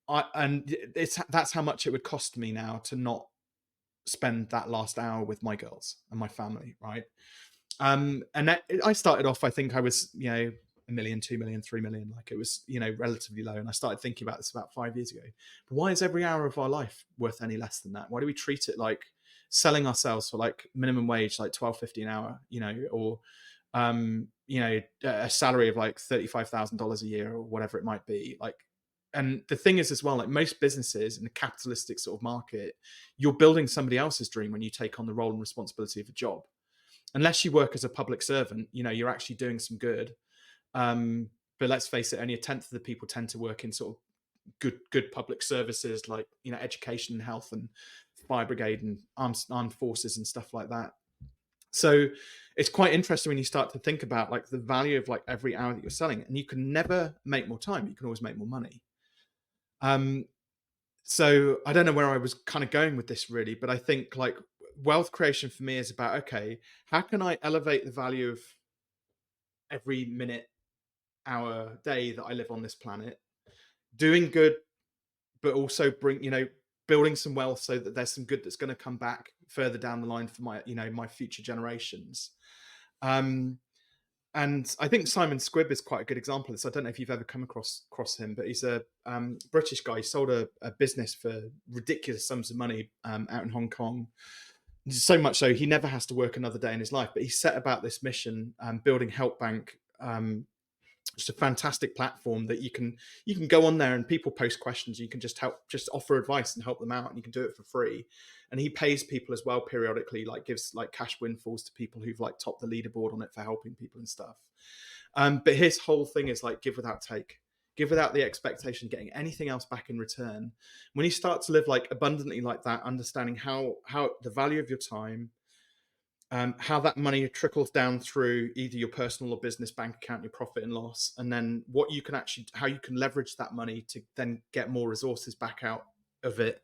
Speaker 2: it's that's how much it would cost me now to not spend that last hour with my girls and my family, right? And that, I started off, I think I was, 1 million, 2 million, 3 million, like it was, relatively low. And I started thinking about this about 5 years ago. But why is every hour of our life worth any less than that? Why do we treat it like selling ourselves for like minimum wage, like 12.50 an hour, or a salary of like $35,000 a year or whatever it might be? Like, and the thing is as well, like most businesses in a capitalistic sort of market, you're building somebody else's dream when you take on the role and responsibility of a job. Unless you work as a public servant, you're actually doing some good. But let's face it, only a tenth of the people tend to work in sort of good public services, like education and health and fire brigade and armed forces and stuff like that. So it's quite interesting when you start to think about like the value of like every hour that you're selling, and you can never make more time. You can always make more money. Um, so I don't know where I was kind of going with this really, but I think like wealth creation for me is about, okay, how can I elevate the value of every minute, hour, day that I live on this planet, doing good, but also building some wealth so that there's some good that's going to come back further down the line for my future generations. Um, and I think Simon Squibb is quite a good example of this. I don't know if you've ever come across him, but he's a British guy. He sold a business for ridiculous sums of money, out in Hong Kong. So much so he never has to work another day in his life. But he set about this mission, building Help Bank, It's a fantastic platform that you can go on there and people post questions. You can just offer advice and help them out, and you can do it for free. And he pays people as well periodically, like gives like cash windfalls to people who've like topped the leaderboard on it for helping people and stuff. But his whole thing is like give without take, give without the expectation of getting anything else back in return. When you start to live like abundantly like that, understanding how the value of your time, how that money trickles down through either your personal or business bank account, your profit and loss, and then what you can actually, how you can leverage that money to then get more resources back out of it.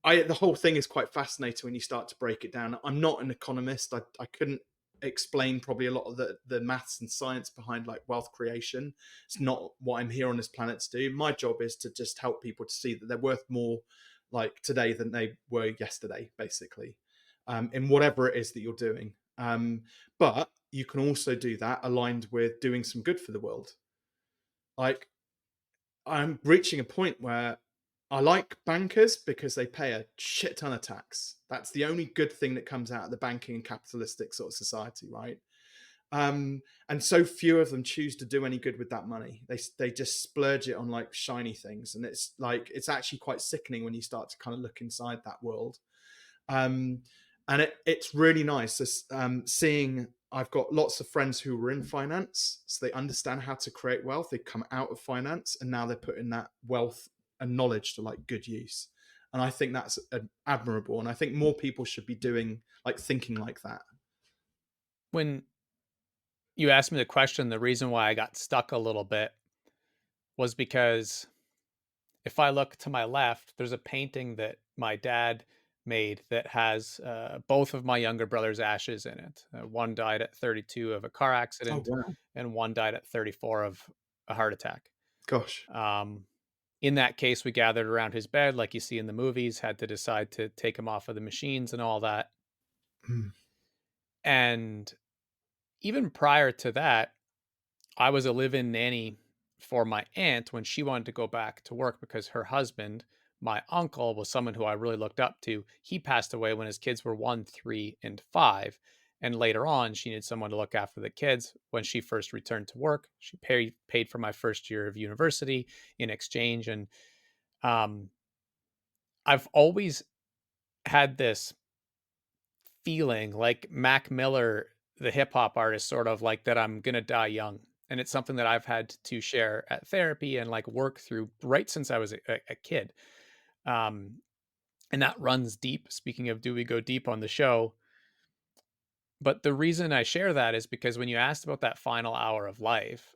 Speaker 2: The whole thing is quite fascinating when you start to break it down. I'm not an economist. I couldn't explain probably a lot of the maths and science behind like wealth creation. It's not what I'm here on this planet to do. My job is to just help people to see that they're worth more like today than they were yesterday, basically, in whatever it is that you're doing. But you can also do that aligned with doing some good for the world. Like I'm reaching a point where I like bankers because they pay a shit ton of tax. That's the only good thing that comes out of the banking and capitalistic sort of society, right? And so few of them choose to do any good with that money. They just splurge it on like shiny things, and it's like it's actually quite sickening when you start to kind of look inside that world. Um, and it's really nice seeing. I've got lots of friends who were in finance, so they understand how to create wealth. They come out of finance, and now they're putting that wealth and knowledge to like good use. And I think that's admirable. And I think more people should be doing like thinking like that.
Speaker 1: When you asked me the question, the reason why I got stuck a little bit was because if I look to my left, there's a painting that my dad made that has both of my younger brother's ashes in it. One died at 32 of a car
Speaker 2: Oh
Speaker 1: accident,
Speaker 2: wow,
Speaker 1: and one died at 34 of a heart attack.
Speaker 2: gosh.
Speaker 1: Um, in that case, we gathered around his bed, like you see in the movies, had to decide to take him off of the machines and all that.
Speaker 2: Mm,
Speaker 1: And even prior to that, I was a live-in nanny for my aunt when she wanted to go back to work because her husband, my uncle, was someone who I really looked up to. He passed away when his kids were 1, 3, and 5. And later on, she needed someone to look after the kids. When she first returned to work, she paid for my first year of university in exchange. And um, I've always had this feeling like Mac Miller, the hip hop artist, sort of like that I'm gonna die young. And it's something that I've had to share at therapy and like work through right since I was a kid. Um, and that runs deep. Speaking of, do we go deep on the show? But the reason I share that is because when you asked about that final hour of life,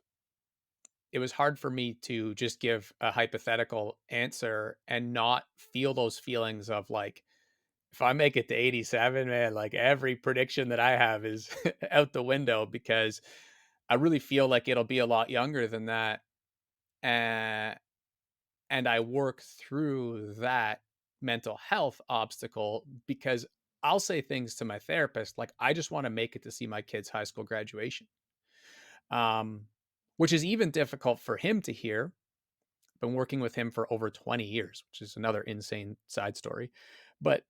Speaker 1: it was hard for me to just give a hypothetical answer and not feel those feelings of like, if I make it to 87, man, like every prediction that I have is out the window because I really feel like it'll be a lot younger than that. Uh, and I work through that mental health obstacle because I'll say things to my therapist like, I just want to make it to see my kid's high school graduation, um, which is even difficult for him to hear. Been working with him for over 20 years, which is another insane side story. But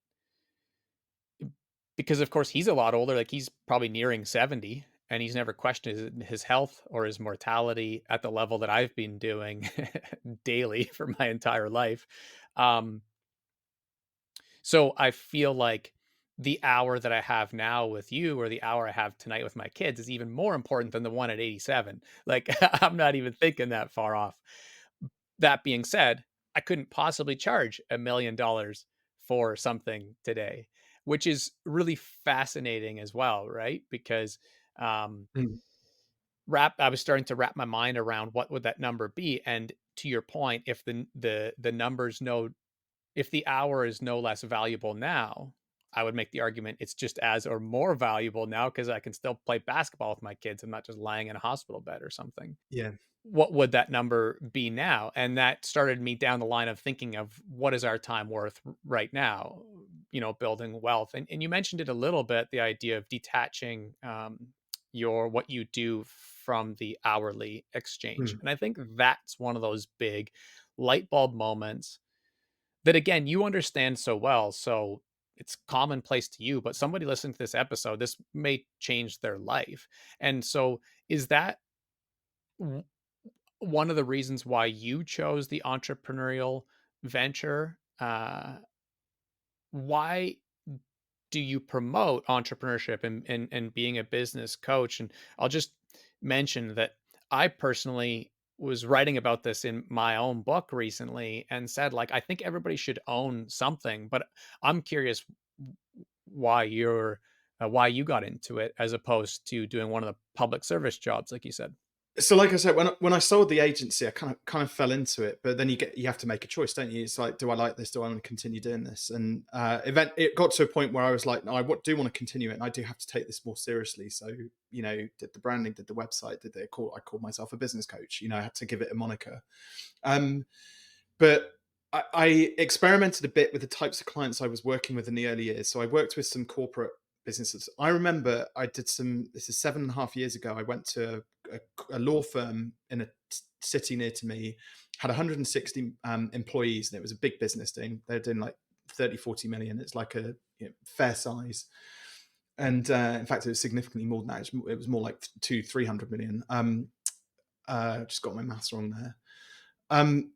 Speaker 1: because of course he's a lot older, like he's probably nearing 70 and he's never questioned his health or his mortality at the level that I've been doing daily for my entire life. Um, so I feel like the hour that I have now with you or the hour I have tonight with my kids is even more important than the one at 87. Like I'm not even thinking that far off. That being said, I couldn't possibly charge $1 million for something today, which is really fascinating as well, right? Because um,
Speaker 2: mm,
Speaker 1: I was starting to wrap my mind around what would that number be, and to your point, if the numbers no, if the hour is no less valuable now, I would make the argument it's just as or more valuable now because I can still play basketball with my kids. I'm not just lying in a hospital bed or something.
Speaker 2: yeah.
Speaker 1: What would that number be now? And that started me down the line of thinking of what is our time worth right now, building wealth. And you mentioned it a little bit, the idea of detaching your what you do from the hourly exchange.
Speaker 2: Mm,
Speaker 1: And I think that's one of those big light bulb moments that again you understand so well. So it's commonplace to you, but somebody listening to this episode, this may change their life. And so is that w- one of the reasons why you chose the entrepreneurial venture, why do you promote entrepreneurship and being a business coach? And I'll just mention that I personally was writing about this in my own book recently and said, like, I think everybody should own something, but I'm curious why why you got into it as opposed to doing one of the public service jobs, like you said.
Speaker 2: So, like I said, when I sold the agency, I kind of fell into it. But then you have to make a choice, don't you? It's like, do I like this? Do I want to continue doing this? And it got to a point where I was like, no, do want to continue it, and I do have to take this more seriously. So, did the branding, did the website, I called myself a business coach. I had to give it a moniker. Um, but I experimented a bit with the types of clients I was working with in the early years. So I worked with some corporate businesses. I remember I did this is 7.5 years ago. I went to a law firm in a city near to me, had 160 employees, and it was a big business doing, they're doing like 30, 40 million. It's like a fair size. And in fact, it was significantly more than that. It was more like 300 million. Just got my maths wrong there. Um,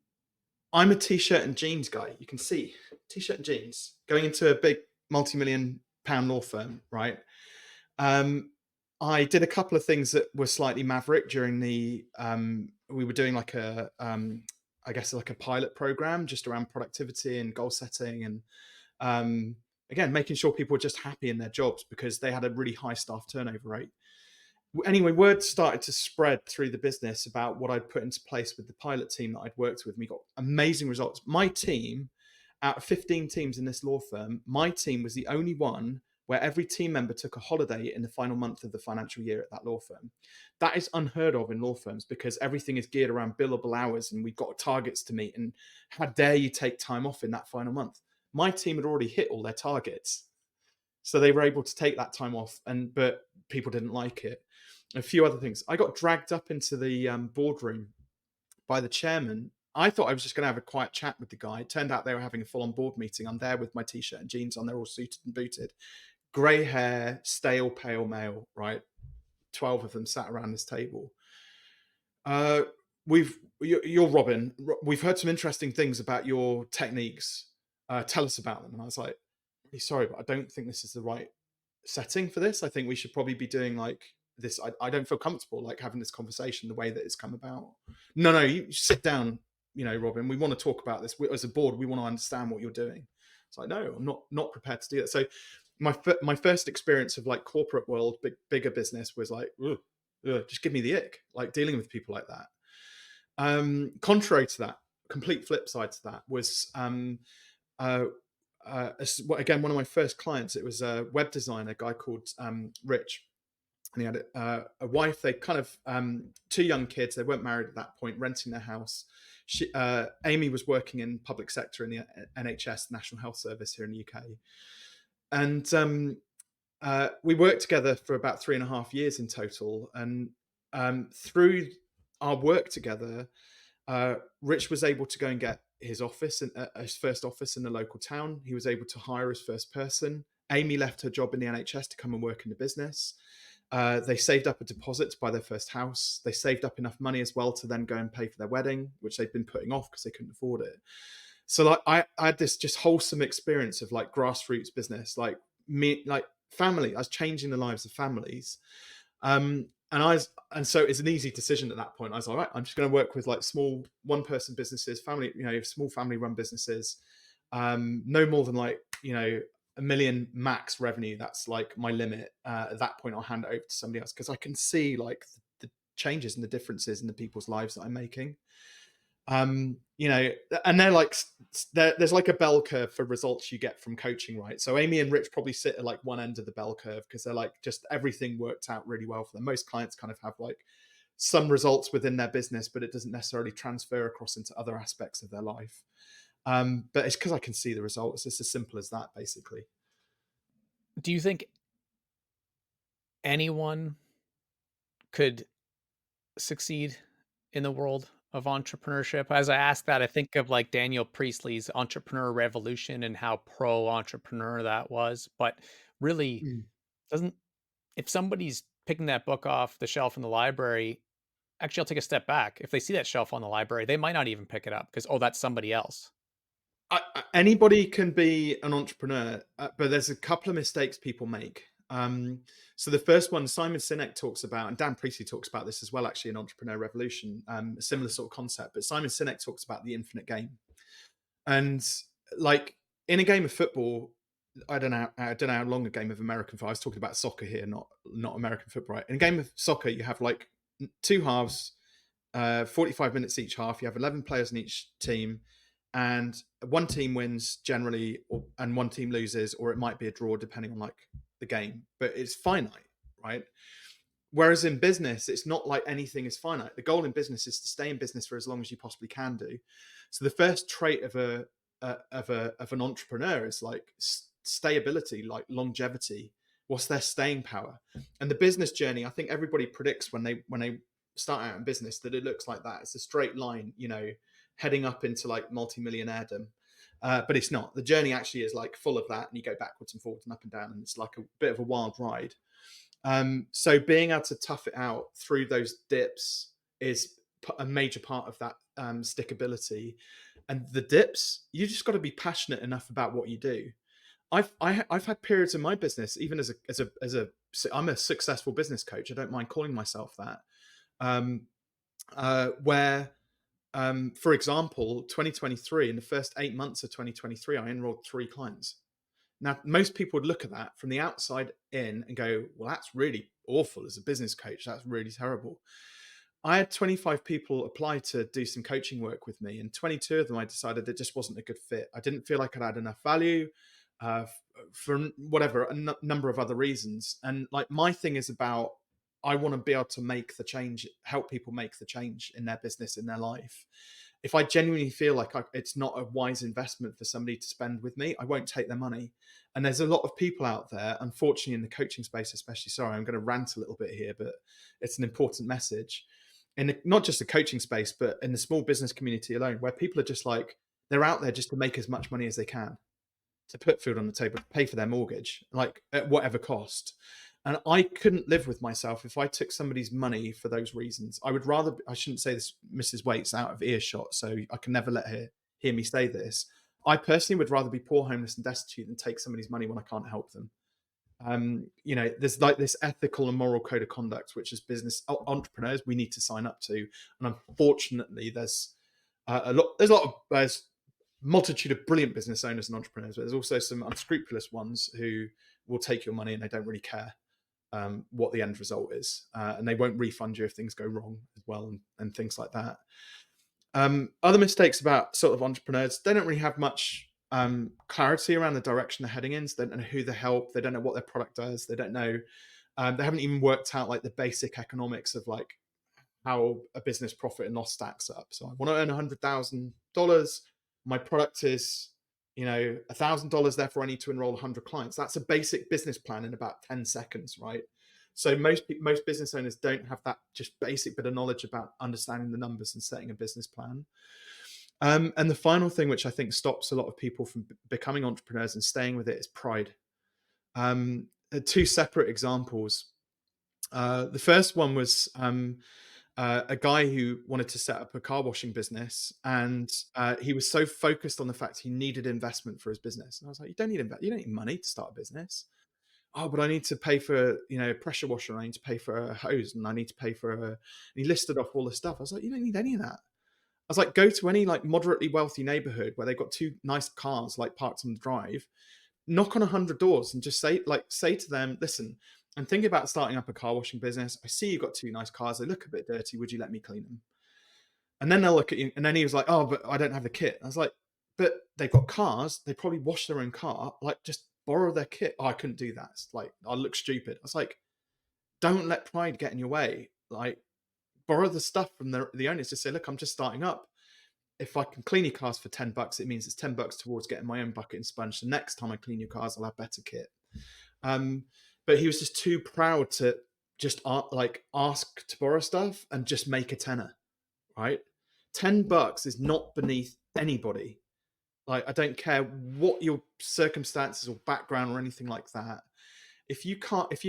Speaker 2: I'm a t-shirt and jeans guy. You can see t-shirt and jeans going into a big multi-million pound law firm, right? Um, I did a couple of things that were slightly maverick during the. We were doing like I guess like a pilot program just around productivity and goal setting, and again making sure people were just happy in their jobs because they had a really high staff turnover rate. Anyway, word started to spread through the business about what I'd put into place with the pilot team that I'd worked with. And we got amazing results. My team, out of 15 teams in this law firm, my team was the only one where every team member took a holiday in the final month of the financial year at that law firm. That is unheard of in law firms because everything is geared around billable hours and we've got targets to meet. And how dare you take time off in that final month? My team had already hit all their targets. So they were able to take that time off, but people didn't like it. A few other things. I got dragged up into the boardroom by the chairman. I thought I was just going to have a quiet chat with the guy. It turned out they were having a full-on board meeting. I'm there with my t-shirt and jeans on. They're all suited and booted. Grey hair, stale, pale male. Right, 12 of them sat around this table. Uh, you're Robin. We've heard some interesting things about your techniques. Tell us about them. And I was like, really sorry, but I don't think this is the right setting for this. I think we should probably be doing like this. I don't feel comfortable like having this conversation the way that it's come about. No, you sit down, Robin. We want to talk about this. As a board, we want to understand what you're doing. It's like, no, I'm not prepared to do that. So my first experience of like corporate world, bigger business was like, ugh, just give me the ick, like dealing with people like that. Contrary to that, complete flip side to that was uh, again, one of my first clients. It was a web designer, a guy called Rich, and he had a wife. They kind of two young kids. They weren't married at that point, renting their house. Amy was working in public sector in the NHS, National Health Service here in the UK, and we worked together for about 3.5 years in total. And through our work together, Rich was able to go and get his first office in the local town. He was able to hire his first person. Amy left her job in the NHS to come and work in the business. They saved up a deposit to buy their first house. They saved up enough money as well to then go and pay for their wedding, which they'd been putting off because they couldn't afford it. So like I had this just wholesome experience of like grassroots business, like me, like family. I was changing the lives of families. And so it's an easy decision at that point. I was like, all right, I'm just going to work with like small one-person businesses, family, small family-run businesses. No more than like, 1 million max revenue. That's like my limit. At that point, I'll hand it over to somebody else because I can see like the changes and the differences in the people's lives that I'm making. And they're like, there's like a bell curve for results you get from coaching, right? So Amy and Rich probably sit at like one end of the bell curve because they're like, just everything worked out really well for them. Most clients kind of have like some results within their business, but it doesn't necessarily transfer across into other aspects of their life. But it's because I can see the results. It's as simple as that, basically.
Speaker 1: Do you think anyone could succeed in the world of entrepreneurship? As I ask that, I think of like Daniel Priestley's Entrepreneur Revolution and how pro entrepreneur that was. But really,
Speaker 2: Mm.
Speaker 1: doesn't if somebody's picking that book off the shelf in the library, Actually, I'll take a step back. If they see that shelf on the library, they might not even pick it up because, oh, that's somebody else.
Speaker 2: Anybody can be an entrepreneur, but there's a couple of mistakes people make. So the first one, Simon Sinek talks about, and Dan Priestley talks about this as well, actually, in Entrepreneur Revolution, a similar sort of concept. But Simon Sinek talks about the infinite game, and like in a game of football, I don't know how long a game of American football. I was talking about soccer here, not American football. Right? In a game of soccer, you have like two halves, 45 minutes each half. You have 11 players in each team, and one team wins generally, and one team loses, or it might be a draw depending on like the game. But it's finite, right? Whereas in business, it's not like anything is finite. The goal in business is to stay in business for as long as you possibly can do. So the first trait of an entrepreneur is like stability, like longevity. What's their staying power? And the business journey, I think everybody predicts when they start out in business that it looks like that. It's a straight line, heading up into like multi-millionairedom. But it's not. The journey actually is like full of that, and you go backwards and forwards and up and down, and it's like a bit of a wild ride. So being able to tough it out through those dips is a major part of that stickability. And the dips, you just got to be passionate enough about what you do. I've had periods in my business, even I'm a successful business coach. I don't mind calling myself that. Um, where for example, 2023, in the first 8 months of 2023, I enrolled 3 clients. Now, most people would look at that from the outside in and go, well, that's really awful as a business coach. That's really terrible. I had 25 people apply to do some coaching work with me, and 22 of them I decided it just wasn't a good fit. I didn't feel like I'd had enough value for whatever, number of other reasons. And like my thing is about, I want to be able to make the change, help people make the change in their business, in their life. If I genuinely feel like it's not a wise investment for somebody to spend with me, I won't take their money. And there's a lot of people out there, unfortunately, in the coaching space, especially. Sorry, I'm going to rant a little bit here, but it's an important message. Not just the coaching space, but in the small business community alone, where people are just like, they're out there just to make as much money as they can, to put food on the table, to pay for their mortgage, like at whatever cost. And I couldn't live with myself if I took somebody's money for those reasons. I shouldn't say this, Mrs. Waite's out of earshot, so I can never let her hear me say this. I personally would rather be poor, homeless, and destitute than take somebody's money when I can't help them. There's like this ethical and moral code of conduct, which as business entrepreneurs, we need to sign up to. And unfortunately, there's multitude of brilliant business owners and entrepreneurs, but there's also some unscrupulous ones who will take your money and they don't really care what the end result is, and they won't refund you if things go wrong as well, and things like that. Other mistakes about sort of entrepreneurs, they don't really have much clarity around the direction they're heading in. So they don't know who they help, they don't know what their product does, they don't know, they haven't even worked out like the basic economics of like how a business profit and loss stacks up. So I want to earn $100,000. My product is, $1,000. Therefore, I need to enroll 100 clients. That's a basic business plan in about 10 seconds, right? So most business owners don't have that just basic bit of knowledge about understanding the numbers and setting a business plan. And the final thing, which I think stops a lot of people from becoming entrepreneurs and staying with it, is pride. Two separate examples. The first one was a guy who wanted to set up a car washing business, and he was so focused on the fact he needed investment for his business. And I was like, you don't need money to start a business. Oh, but I need to pay for a pressure washer. I need to pay for a hose, and I need to pay for a. And he listed off all the stuff. I was like, you don't need any of that. I was like, go to any like moderately wealthy neighborhood where they've got two nice cars like parked on the drive, knock on 100 doors and just say to them, listen, I'm thinking about starting up a car washing business. I see you've got two nice cars. They look a bit dirty. Would you let me clean them? And then they'll look at you. And then he was like, oh, but I don't have the kit. I was like, but they've got cars. They probably wash their own car. Like, just borrow their kit. Oh, I couldn't do that. It's like, I look stupid. I was like, don't let pride get in your way. Like, borrow the stuff from the owners. Just say, look, I'm just starting up. If I can clean your cars for $10, it means it's $10 towards getting my own bucket and sponge. The next time I clean your cars, I'll have better kit. But he was just too proud to just ask to borrow stuff and just make a tenner, right? $10 is not beneath anybody. Like, I don't care what your circumstances or background or anything like that. if you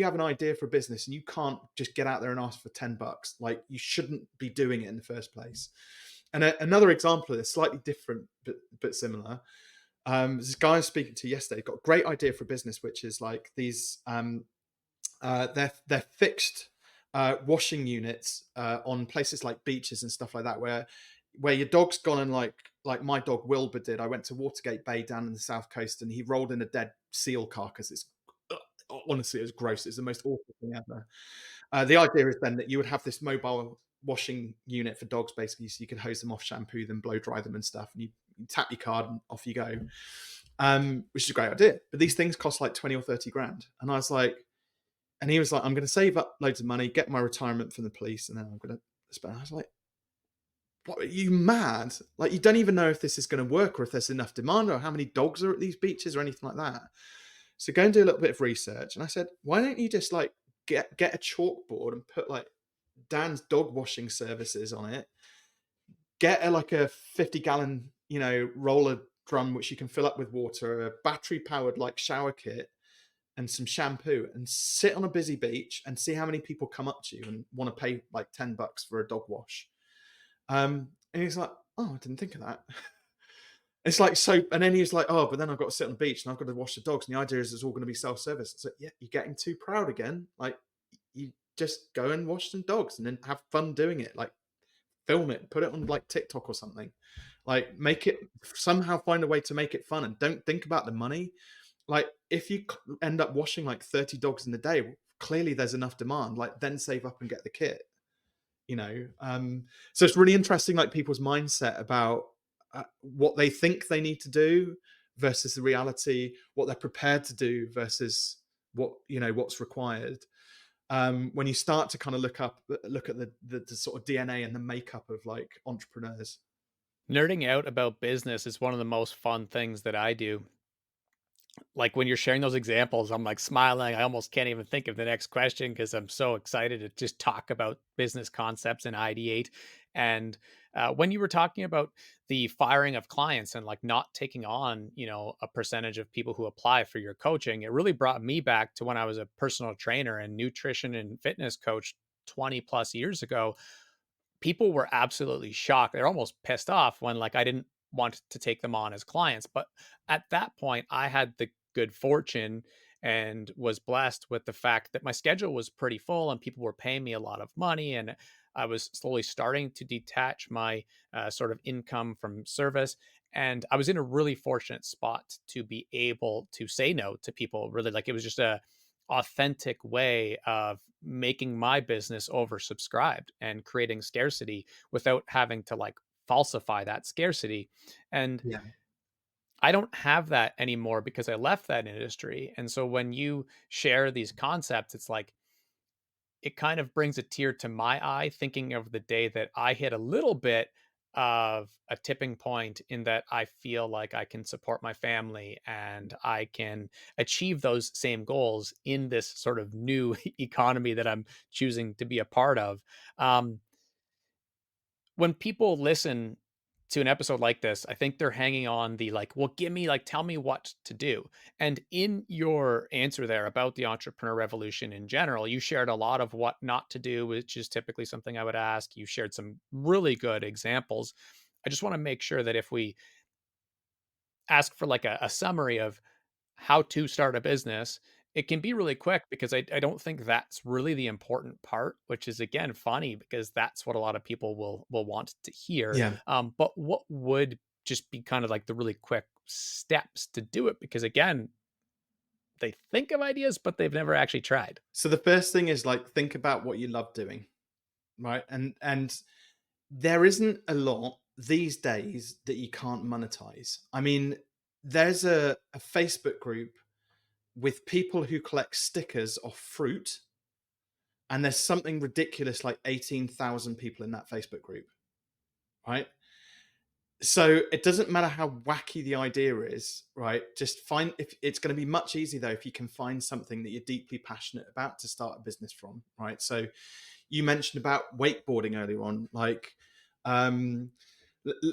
Speaker 2: have an idea for a business and you can't just get out there and ask for $10, like, you shouldn't be doing it in the first place. And another example of this, slightly different but similar. This guy I was speaking to yesterday got a great idea for a business, which is like these they're fixed washing units on places like beaches and stuff like that, where your dog's gone and like my dog Wilbur did. I went to Watergate Bay down in the south coast, and he rolled in a dead seal carcass. It's honestly, it was gross. It's the most awful thing ever. The idea is then that you would have this mobile washing unit for dogs, basically, so you could hose them off, shampoo them, blow dry them, and stuff. And you tap your card, and off you go. Which is a great idea. But these things cost like 20 or 30 grand, and I was like, and he was like, I'm going to save up loads of money, get my retirement from the police, and then I'm going to spend. I was like, what, are you mad? Like, you don't even know if this is going to work or if there's enough demand or how many dogs are at these beaches or anything like that. So go and do a little bit of research. And I said, why don't you just like get a chalkboard and put like Dan's dog washing services on it? Get like a 50-gallon, roller drum which you can fill up with water, a battery powered like shower kit, and some shampoo, and sit on a busy beach and see how many people come up to you and want to pay like $10 for a dog wash. And he's like, oh, I didn't think of that. It's like, so, and then he's like, oh, but then I've got to sit on the beach and I've got to wash the dogs. And the idea is it's all going to be self-service. It's like, yeah, you're getting too proud again. Like, you just go and wash some dogs and then have fun doing it. Like, film it, put it on like TikTok or something. Like, make it, somehow find a way to make it fun, and don't think about the money. Like, if you end up washing like 30 dogs in a day, clearly there's enough demand. Like, then save up and get the kit. So it's really interesting, like, people's mindset about what they think they need to do versus the reality, what they're prepared to do versus what's required. When you start to kind of look at the sort of DNA and the makeup of like entrepreneurs.
Speaker 1: Nerding out about business is one of the most fun things that I do. Like, when you're sharing those examples, I'm like smiling. I almost can't even think of the next question because I'm so excited to just talk about business concepts and ideate. And when you were talking about the firing of clients and like not taking on, a percentage of people who apply for your coaching, it really brought me back to when I was a personal trainer and nutrition and fitness coach 20 plus years ago. People were absolutely shocked. They're almost pissed off when like I didn't want to take them on as clients. But at that point, I had the good fortune and was blessed with the fact that my schedule was pretty full and people were paying me a lot of money. And I was slowly starting to detach my sort of income from service. And I was in a really fortunate spot to be able to say no to people. Really, like, it was just a authentic way of making my business oversubscribed and creating scarcity without having to like falsify that scarcity. And
Speaker 2: Yeah.
Speaker 1: I don't have that anymore because I left that industry. And so when you share these concepts, it's like it kind of brings a tear to my eye thinking of the day that I hit a little bit of a tipping point in that I feel like I can support my family and I can achieve those same goals in this sort of new economy that I'm choosing to be a part of. Um, when people listen to an episode like this, I think they're hanging on the like, well, give me like, tell me what to do. And in your answer there about the entrepreneur revolution in general, you shared a lot of what not to do, which is typically something I would ask. You shared some really good examples. I just want to make sure that if we ask for like a summary of how to start a business, it can be really quick because I don't think that's really the important part, which is again funny because that's what a lot of people will want to hear.
Speaker 2: Yeah.
Speaker 1: But what would just be kind of like the really quick steps to do it? Because again, they think of ideas, but they've never actually tried.
Speaker 2: So the first thing is like, think about what you love doing, right? And there isn't a lot these days that you can't monetize. I mean, there's a Facebook group with people who collect stickers off fruit, and there's something ridiculous like 18,000 people in that Facebook group, right? So it doesn't matter how wacky the idea is, right? Just find, if it's going to be much easier though if you can find something that you're deeply passionate about to start a business from, right? So you mentioned about wakeboarding earlier on, like, um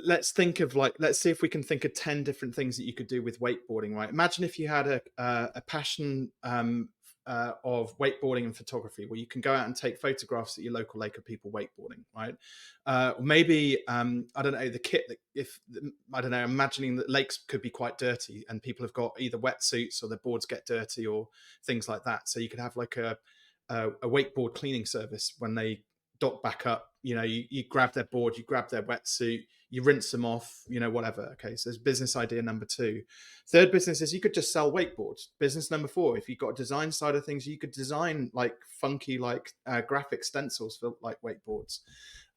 Speaker 2: let's think of like, let's see if we can think of 10 different things that you could do with wakeboarding, right? Imagine if you had a passion of wakeboarding and photography, where you can go out and take photographs at your local lake of people wakeboarding, right? Or maybe I don't know, the kit that, if I don't know, imagining that lakes could be quite dirty and people have got either wetsuits or their boards get dirty or things like that. So you could have like a wakeboard cleaning service when they dock back up. You know, you grab their board, you grab their wetsuit, you rinse them off, you know, whatever. Okay, so there's business idea number two. Third business is you could just sell wakeboards. Business number four, if you've got a design side of things, you could design like funky, like graphic stencils for like wakeboards.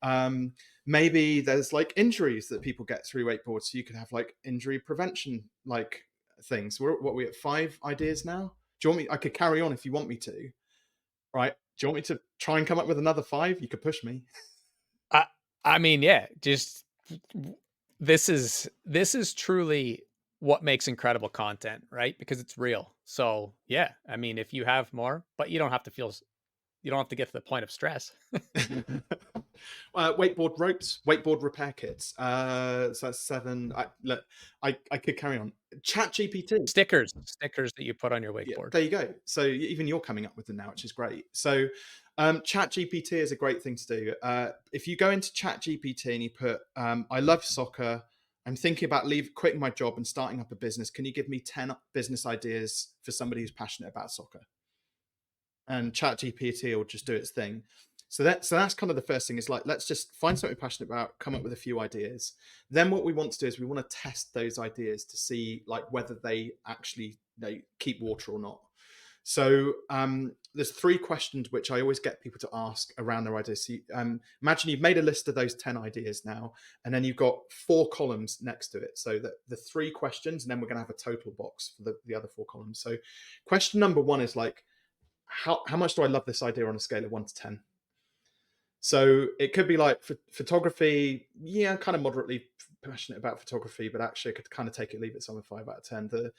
Speaker 2: Um, Maybe there's like injuries that people get through wakeboards, so you could have like injury prevention like things. What are we at, 5 ideas now? Do you want me? I could carry on if you want me to. Right? Do you want me to try and come up with another five? You could push me.
Speaker 1: I I mean, yeah, just this is truly what makes incredible content, right? Because it's real. So, yeah, I mean, if you have more, but you don't have to you don't have to get to the point of stress.
Speaker 2: Wakeboard ropes, wakeboard repair kits. So that's seven. Look, I could carry on. Chat GPT.
Speaker 1: Stickers that you put on your
Speaker 2: Yeah,
Speaker 1: wakeboard.
Speaker 2: there you go. So even you're coming up with them now, which is great. So Chat GPT is a great thing to do. If you go into Chat GPT and you put, I love soccer, I'm thinking about quitting my job and starting up a business. Can you give me 10 business ideas for somebody who's passionate about soccer? And Chat GPT will just do its thing. So that's kind of the first thing, is like, let's just find something passionate about, come up with a few ideas. Then what we want to do is we want to test those ideas to see like whether they actually keep water or not. So there's 3 questions which I always get people to ask around their ideas. So imagine you've made a list of those 10 ideas now, and then you've got 4 columns next to it. So the 3 questions, and then we're going to have a total box for the other 4 columns. So question number 1 is like, how much do I love this idea on a scale of 1 to 10? So it could be like photography. Yeah, I'm kind of moderately passionate about photography, but actually I could kind of take it, leave it somewhere 5 out of 10.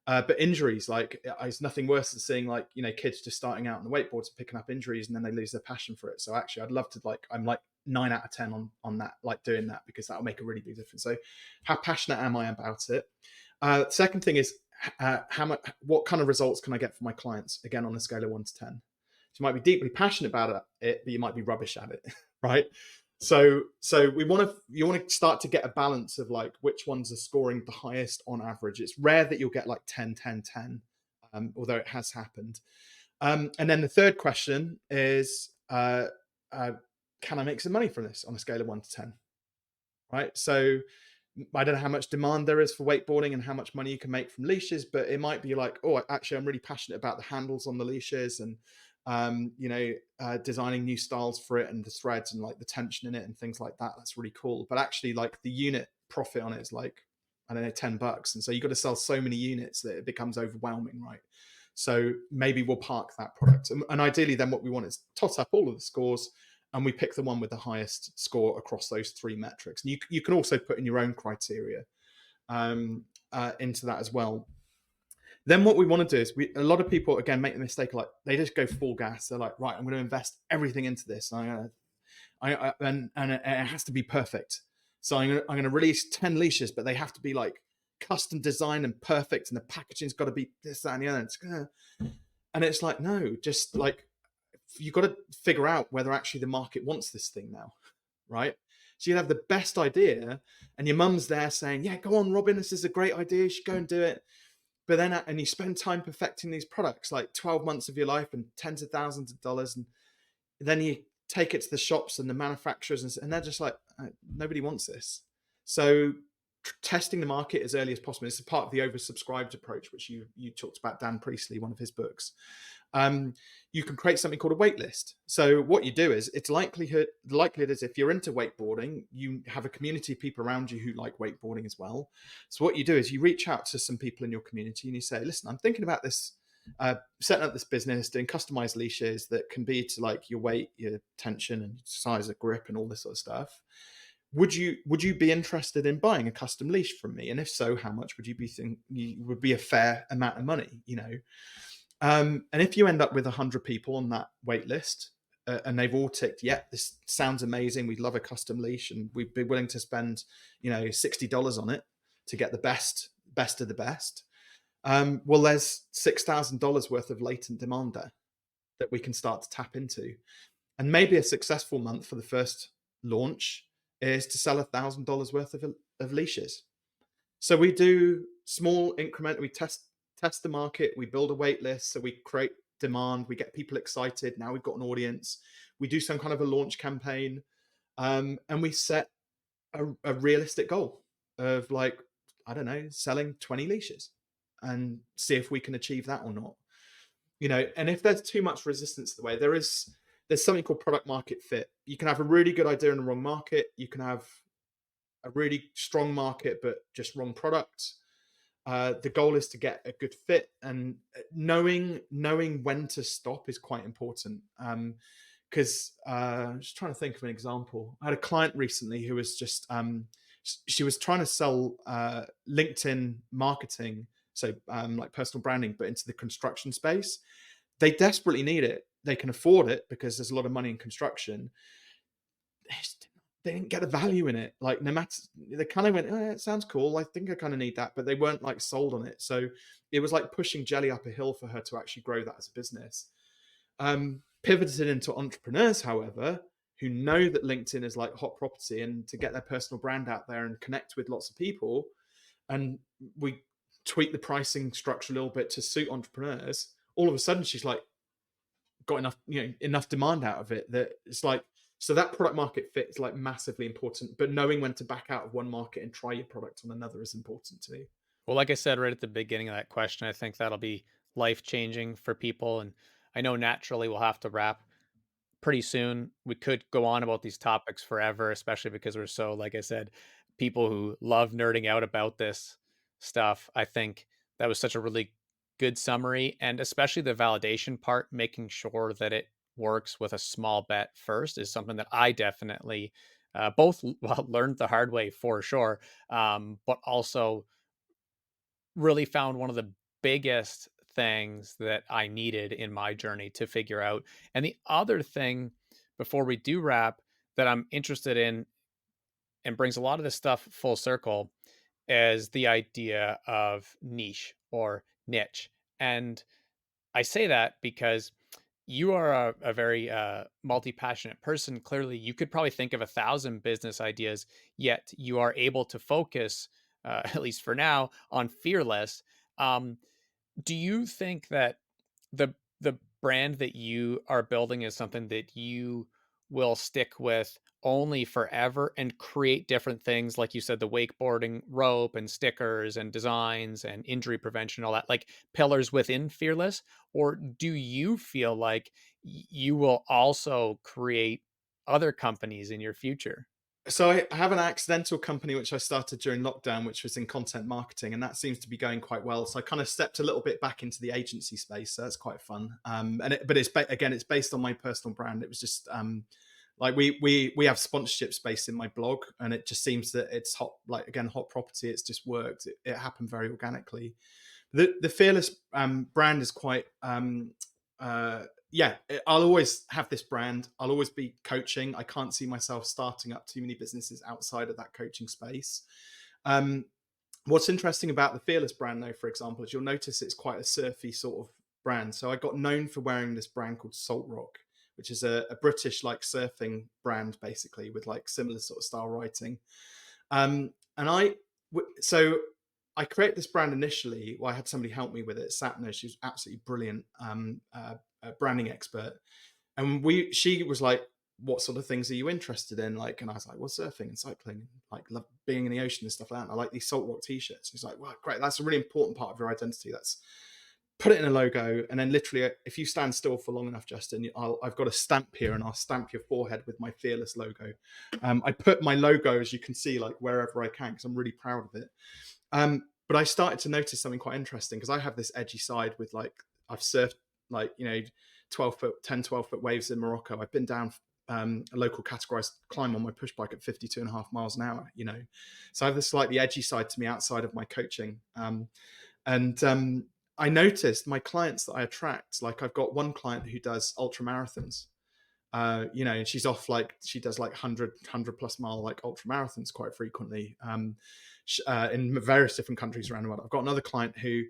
Speaker 2: But injuries, like, it's nothing worse than seeing like, you know, kids just starting out on the wakeboards and picking up injuries and then they lose their passion for it. So actually I'd love to, like, I'm like 9 out of 10 on that, like doing that, because that'll make a really big difference. So how passionate am I about it? Second thing is, what kind of results can I get for my clients? Again, on a scale of 1 to 10. So you might be deeply passionate about it, but you might be rubbish at it, right? So you want to start to get a balance of like which ones are scoring the highest on average. It's rare that you'll get like 10, 10, 10, although it has happened. And then the third question is, can I make some money from this on a scale of 1 to 10? Right? So I don't know how much demand there is for wakeboarding and how much money you can make from leashes, but it might be like, oh, actually, I'm really passionate about the handles on the leashes and, designing new styles for it and the threads and like the tension in it and things like that. That's really cool. But actually, like, the unit profit on it is like, I don't know, $10. And so you've got to sell so many units that it becomes overwhelming, right? So maybe we'll park that product. And ideally, then what we want is tot up all of the scores, and we pick the one with the highest score across those 3 metrics. And you can also put in your own criteria into that as well. Then what we want to do is, a lot of people again make the mistake, like, they just go full gas. They're like, right, I'm going to invest everything into this, and it has to be perfect. So I'm going to release 10 leashes, but they have to be like custom designed and perfect, and the packaging's got to be this, that, and the other. And it's like, no, just like, you've got to figure out whether actually the market wants this thing now, right? So you have the best idea, and your mum's there saying, yeah, go on, Robin, this is a great idea, you should go and do it. But then, and you spend time perfecting these products, like 12 months of your life and tens of thousands of dollars. And then you take it to the shops and the manufacturers, and they're just like, nobody wants this. So testing the market as early as possible. It's a part of the oversubscribed approach, which you talked about, Dan Priestley, one of his books. You can create something called a wait list. So what you do is, the likelihood is, if you're into wakeboarding, you have a community of people around you who like wakeboarding as well. So what you do is you reach out to some people in your community and you say, listen, I'm thinking about this, setting up this business, doing customized leashes that can be to like your weight, your tension and size of grip and all this sort of stuff. Would you be interested in buying a custom leash from me? And if so, how much would you would be a fair amount of money, you know? And if you end up with 100 people on that wait list, and they've all ticked, yeah, this sounds amazing, we'd love a custom leash, and we'd be willing to spend, $60 on it to get the best of the best. Well, there's $6,000 worth of latent demand there that we can start to tap into. And maybe a successful month for the first launch is to sell $1,000 worth of leashes. So we do small increment. We test the market. We build a wait list. So we create demand. We get people excited. Now we've got an audience. We do some kind of a launch campaign, and we set a realistic goal of like, I don't know, selling 20 leashes, and see if we can achieve that or not. And if there's too much resistance to the way, there's something called product market fit. You can have a really good idea in the wrong market. You can have a really strong market, but just wrong product. The goal is to get a good fit, and knowing when to stop is quite important. Because I'm just trying to think of an example. I had a client recently who was just she was trying to sell LinkedIn marketing, so like personal branding, but into the construction space. They desperately need it. They can afford it because there's a lot of money in construction. They didn't get the value in it. Like, no matter, they kind of went, oh, yeah, it sounds cool. I think I kind of need that, but they weren't like sold on it. So it was like pushing jelly up a hill for her to actually grow that as a business. Pivoted into entrepreneurs, however, who know that LinkedIn is like hot property, and to get their personal brand out there and connect with lots of people. And we tweak the pricing structure a little bit to suit entrepreneurs. All of a sudden, she's like, got enough demand out of it that it's like, so that product market fit is like massively important, but knowing when to back out of one market and try your product on another is important too.
Speaker 1: Well, like I said right at the beginning of that question, I think that'll be life changing for people. And I know naturally we'll have to wrap pretty soon. We could go on about these topics forever, especially because we're so, like I said, people who love nerding out about this stuff. I think that was such a really good summary, and especially the validation part, making sure that it works with a small bet first is something that I definitely well, learned the hard way for sure, but also really found one of the biggest things that I needed in my journey to figure out. And the other thing before we do wrap that I'm interested in and brings a lot of this stuff full circle is the idea of niche or niche. And I say that because you are a very multi-passionate person. Clearly, you could probably think of 1,000 business ideas, yet you are able to focus, at least for now, on fearless. Um, do you think that the brand that you are building is something that you will stick with only forever and create different things like you said, the wakeboarding rope and stickers and designs and injury prevention, all that, like pillars within fearless? Or do you feel like you will also create other companies in your future?
Speaker 2: So I have an accidental company which I started during lockdown, which was in content marketing, and that seems to be going quite well. So I kind of stepped a little bit back into the agency space, so that's quite fun. But again, it's based on my personal brand. It was just like we have sponsorship space in my blog, and it just seems that it's hot, like again, hot property. It's just worked. It happened very organically. The fearless brand is quite yeah, I'll always have this brand. I'll always be coaching. I can't see myself starting up too many businesses outside of that coaching space. Um, what's interesting about the Fearless brand, though, for example, is you'll notice it's quite a surfy sort of brand. So I got known for wearing this brand called Salt Rock, which is a British like surfing brand, basically, with like similar sort of style writing. And so I created this brand initially. Well, I had somebody help me with it, Satna. She was absolutely brilliant, branding expert. And she was like, "What sort of things are you interested in?" Like, and I was like, "Well, surfing and cycling, like love being in the ocean and stuff like that. And I like these Salt Rock t-shirts." He's like, "Well, great. That's a really important part of your identity. That's put it in a logo, and then literally, if you stand still for long enough, Justin, I've got a stamp here, and I'll stamp your forehead with my Fearless logo." I put my logo, as you can see, like wherever I can, because I'm really proud of it. But I started to notice something quite interesting, because I have this edgy side with like, I've surfed like, 12 foot, 10, 12 foot waves in Morocco. I've been down a local categorized climb on my push bike at 52.5 miles an hour, So I have this slightly edgy side to me outside of my coaching. And I noticed my clients that I attract, like I've got one client who does ultra marathons, and she's off, like she does like 100 plus mile like ultra marathons quite frequently, in various different countries around the world. I've got another client who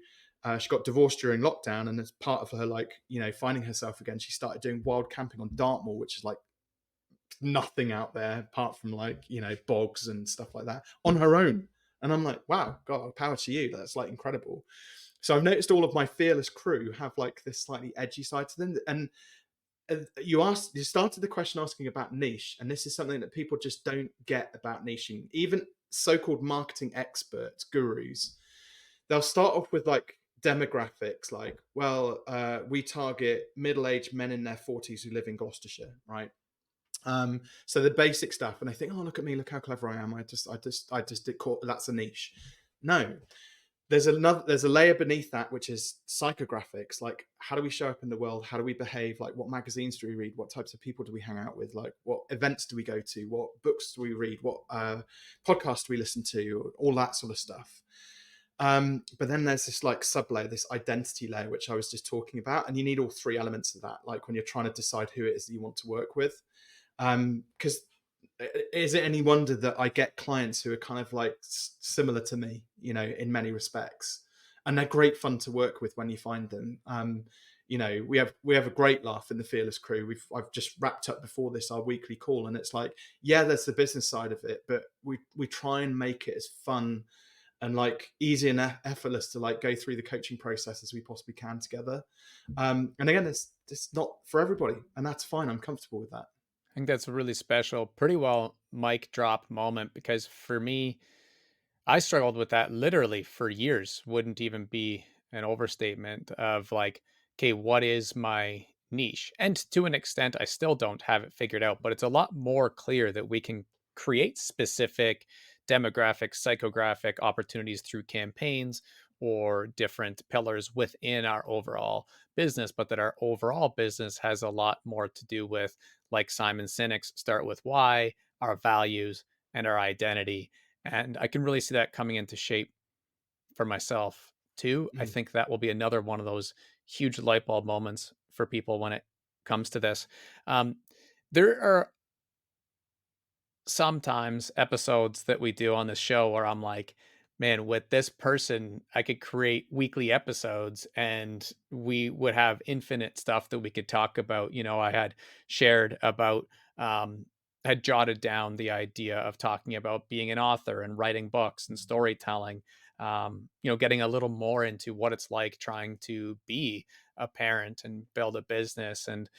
Speaker 2: She got divorced during lockdown, and as part of her, like, finding herself again, she started doing wild camping on Dartmoor, which is like nothing out there apart from, like, bogs and stuff like that, on her own. And I'm like, wow, God, power to you. That's like incredible. So I've noticed all of my fearless crew have like this slightly edgy side to them. And you started the question asking about niche, and this is something that people just don't get about niching. Even so-called marketing experts, gurus, they'll start off with like demographics, like, well, we target middle-aged men in their 40s who live in Gloucestershire, right? So the basic stuff, and I think, oh, look at me, look how clever I am. I just did caught that's a niche. No, there's a layer beneath that, which is psychographics. Like, how do we show up in the world? How do we behave? Like, what magazines do we read? What types of people do we hang out with? Like, what events do we go to? What books do we read? What podcasts do we listen to? All that sort of stuff. But then there's this like sub layer, this identity layer, which I was just talking about, and you need all three elements of that. Like when you're trying to decide who it is that you want to work with, because is it any wonder that I get clients who are kind of like similar to me, in many respects, and they're great fun to work with when you find them. We have a great laugh in the Fearless crew. I've just wrapped up before this our weekly call, and it's like, yeah, there's the business side of it, but we try and make it as fun and like easy and effortless to like go through the coaching process as we possibly can together. And again, it's not for everybody, and that's fine. I'm comfortable with that.
Speaker 1: I think that's a really special, pretty well mic drop moment because for me, I struggled with that literally for years. Wouldn't even be an overstatement of like, okay, what is my niche? And to an extent, I still don't have it figured out, but it's a lot more clear that we can create specific demographic, psychographic opportunities through campaigns or different pillars within our overall business, but that our overall business has a lot more to do with, like Simon Sinek's start with why, our values, and our identity. And I can really see that coming into shape for myself too. I
Speaker 2: Mm,
Speaker 1: think that will be another one of those huge light bulb moments for people when it comes to this. Um, there are sometimes episodes that we do on this show where I'm like, man, with this person, I could create weekly episodes and we would have infinite stuff that we could talk about. I had shared about, had jotted down the idea of talking about being an author and writing books and storytelling, getting a little more into what it's like trying to be a parent and build a business. And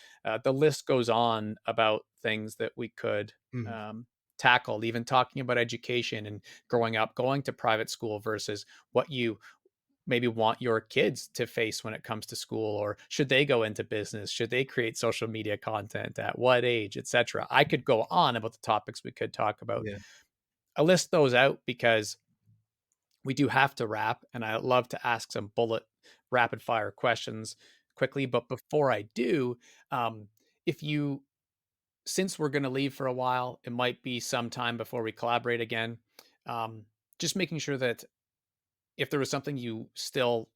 Speaker 1: the list goes on about things that we could.
Speaker 2: mm.
Speaker 1: Um, Tackled, even talking about education and growing up, going to private school versus what you maybe want your kids to face when it comes to school, or should they go into business? Should they create social media content? At what age, etc.? I could go on about the topics we could talk about.
Speaker 2: Yeah.
Speaker 1: I list those out because we do have to wrap, and I love to ask some bullet rapid fire questions quickly. But before I do, if you since we're going to leave for a while, it might be some time before we collaborate again. Um, just making sure that if there was something you still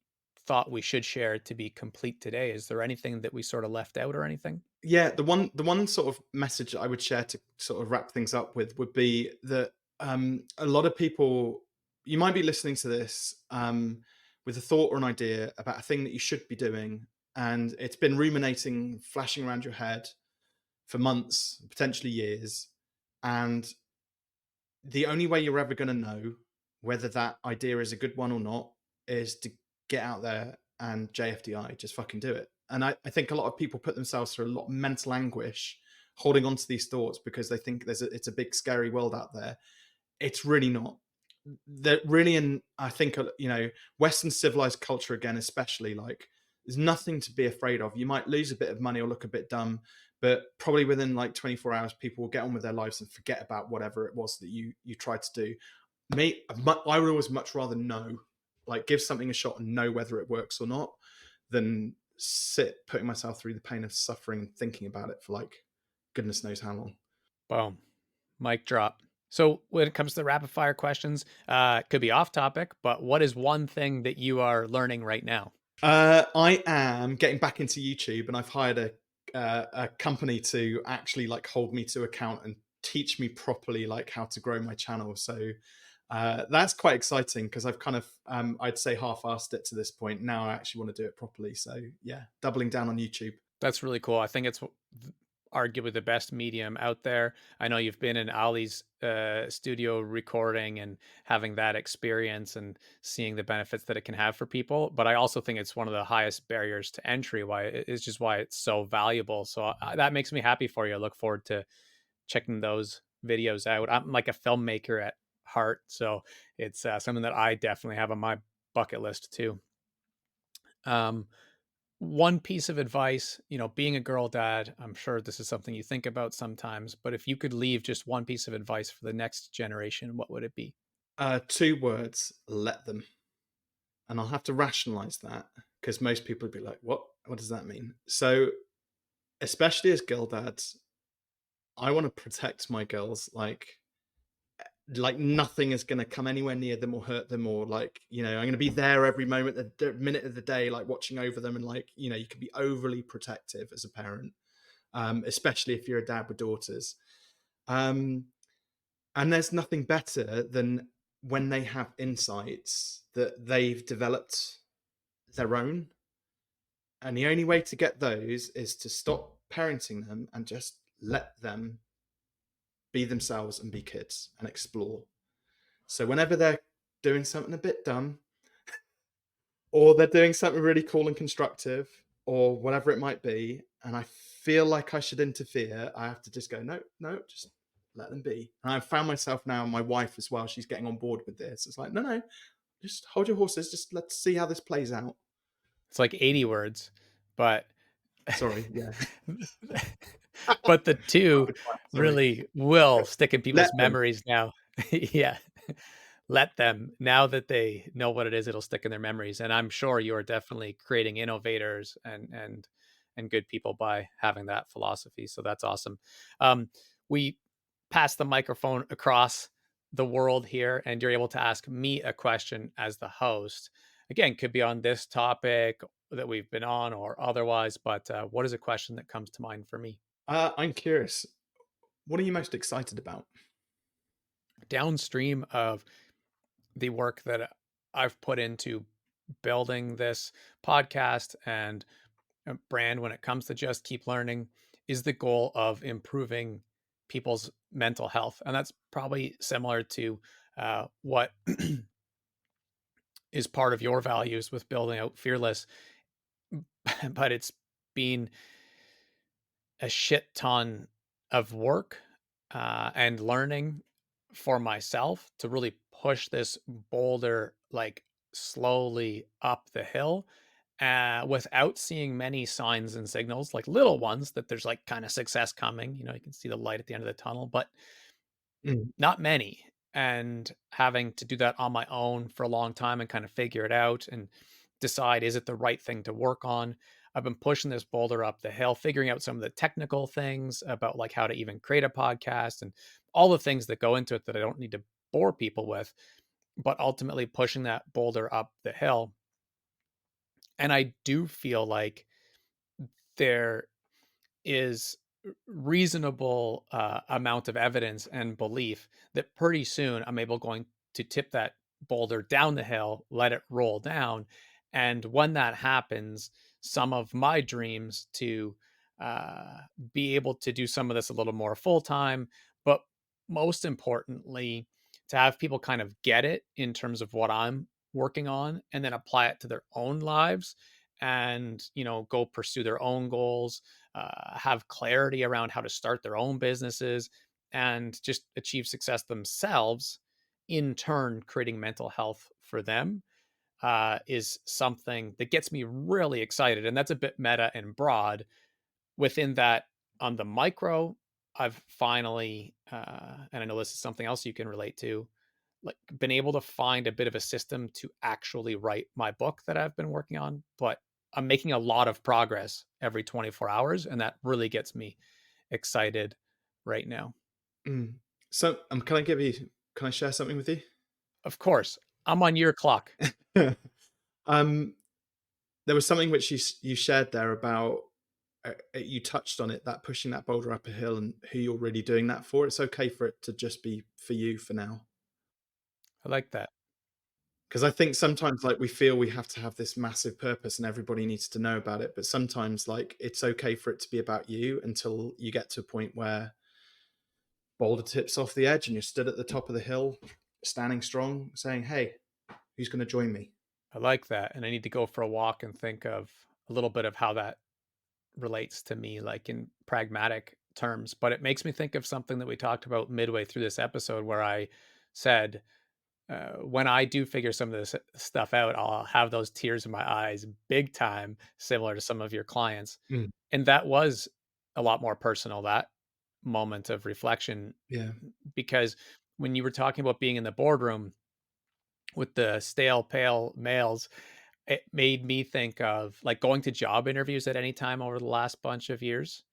Speaker 1: thought we should share to be complete today, is there anything that we sort of left out or anything?
Speaker 2: Yeah, the one sort of message I would share to sort of wrap things up with would be that, a lot of people, you might be listening to this, with a thought or an idea about a thing that you should be doing, and it's been ruminating, flashing around your head for months, potentially years, and the only way you're ever going to know whether that idea is a good one or not is to get out there and JFDI, just fucking do it. And I think a lot of people put themselves through a lot of mental anguish holding on to these thoughts because they think it's a big scary world out there. It's really not. That really, in I think, Western civilized culture again, especially, like, there's nothing to be afraid of. You might lose a bit of money or look a bit dumb, but probably within like 24 hours, people will get on with their lives and forget about whatever it was that you tried to do. Me, I would always much rather know, like, give something a shot and know whether it works or not, than sit putting myself through the pain of suffering thinking about it for like goodness knows how long.
Speaker 1: Boom, mic drop. So when it comes to rapid fire questions, it could be off topic, but what is one thing that you are learning right now?
Speaker 2: I am getting back into YouTube, and I've hired a company to actually like hold me to account and teach me properly like how to grow my channel. So That's quite exciting because I've kind of, I'd say, half-assed it to this point. Now I actually want to do it properly. So yeah, doubling down on YouTube.
Speaker 1: That's really cool. I think it's arguably the best medium out there. I know you've been in Ali's studio recording and having that experience and seeing the benefits that it can have for people. But I also think it's one of the highest barriers to entry. Why it's just why it's so valuable. So that makes me happy for you. I look forward to checking those videos out. I'm like a filmmaker at heart, so it's something that I definitely have on my bucket list too. Um, One piece of advice, being a girl dad, I'm sure this is something you think about sometimes, but if you could leave just one piece of advice for the next generation, what would it be?
Speaker 2: Two words: let them. And I'll have to rationalize that because most people would be like, "What? What does that mean?" So, especially as girl dads, I want to protect my girls like nothing is going to come anywhere near them or hurt them, or like, I'm going to be there every moment, the minute of the day, like watching over them. And like, you can be overly protective as a parent, especially if you're a dad with daughters. um and there's nothing better than when they have insights that they've developed their own, and the only way to get those is to stop parenting them and just let them be themselves and be kids and explore. So whenever they're doing something a bit dumb, or they're doing something really cool and constructive, or whatever it might be, and I feel like I should interfere, I have to just go, no, no, just let them be. And I've found myself now, and my wife as well, she's getting on board with this. It's like, no, no, just hold your horses. Just let's see how this plays out.
Speaker 1: It's like 80 words, but
Speaker 2: Sorry, yeah.
Speaker 1: but the two
Speaker 2: Rapid fire, sorry.
Speaker 1: really will stick in
Speaker 2: Let
Speaker 1: people's
Speaker 2: them.
Speaker 1: memories now. Yeah. Let them. Now that they know what it is, it'll stick in their memories, and I'm sure you are definitely creating innovators and good people by having that philosophy, so that's awesome. We pass the microphone across the world here, and you're able to ask me a question as the host. Again, could be on this topic that we've been on or otherwise, but, what is a question that comes to mind for me?
Speaker 2: I'm curious. What are you most excited about?
Speaker 1: Downstream of the work that I've put into building this podcast and brand when it comes to just keep learning is the goal of improving people's mental health. And that's probably similar to what is part of your values with building out Fearless, but it's been a shit ton of work and learning for myself to really push this boulder like slowly up the hill without seeing many signs and signals, like little ones that there's like kind of success coming. You can see the light at the end of the tunnel, but
Speaker 2: Mm,
Speaker 1: not many. And having to do that on my own for a long time and kind of figure it out and decide, is it the right thing to work on? I've been pushing this boulder up the hill, figuring out some of the technical things about like how to even create a podcast and all the things that go into it that I don't need to bore people with, but ultimately pushing that boulder up the hill. And I do feel like there is reasonable amount of evidence and belief that pretty soon I'm able going to tip that boulder down the hill, let it roll down, and when that happens, some of my dreams to uh, be able to do some of this a little more full time, but most importantly, to have people kind of get it in terms of what I'm working on, and then apply it to their own lives, and go pursue their own goals, have clarity around how to start their own businesses and just achieve success themselves, in turn creating mental health for them, is something that gets me really excited. And that's a bit meta and broad. Within that, on the micro, I've finally, and I know this is something else you can relate to, like been able to find a bit of a system to actually write my book that I've been working on, but I'm making a lot of progress every 24 hours, and that really gets me excited right now.
Speaker 2: mm. So, can I share something with you?
Speaker 1: Of course, I'm on your clock.
Speaker 2: um, there was something which you shared there about, you touched on it, that pushing that boulder up a hill and who you're really doing that for. It's okay for it to just be for you for now.
Speaker 1: I like that.
Speaker 2: Because I think sometimes, like, we feel we have to have this massive purpose and everybody needs to know about it, but sometimes, like, it's okay for it to be about you until you get to a point where boulder tips off the edge and you're stood at the top of the hill, standing strong, saying, "Hey, who's gonna join me?"
Speaker 1: I like that. And I need to go for a walk and think of a little bit of how that relates to me, like in pragmatic terms. But it makes me think of something that we talked about midway through this episode where I said, when I do figure some of this stuff out, I'll have those tears in my eyes big time, similar to some of your clients.
Speaker 2: Mm,
Speaker 1: And that was a lot more personal, that moment of reflection,
Speaker 2: yeah.
Speaker 1: because when you were talking about being in the boardroom with the stale, pale males, it made me think of like going to job interviews at any time over the last bunch of years.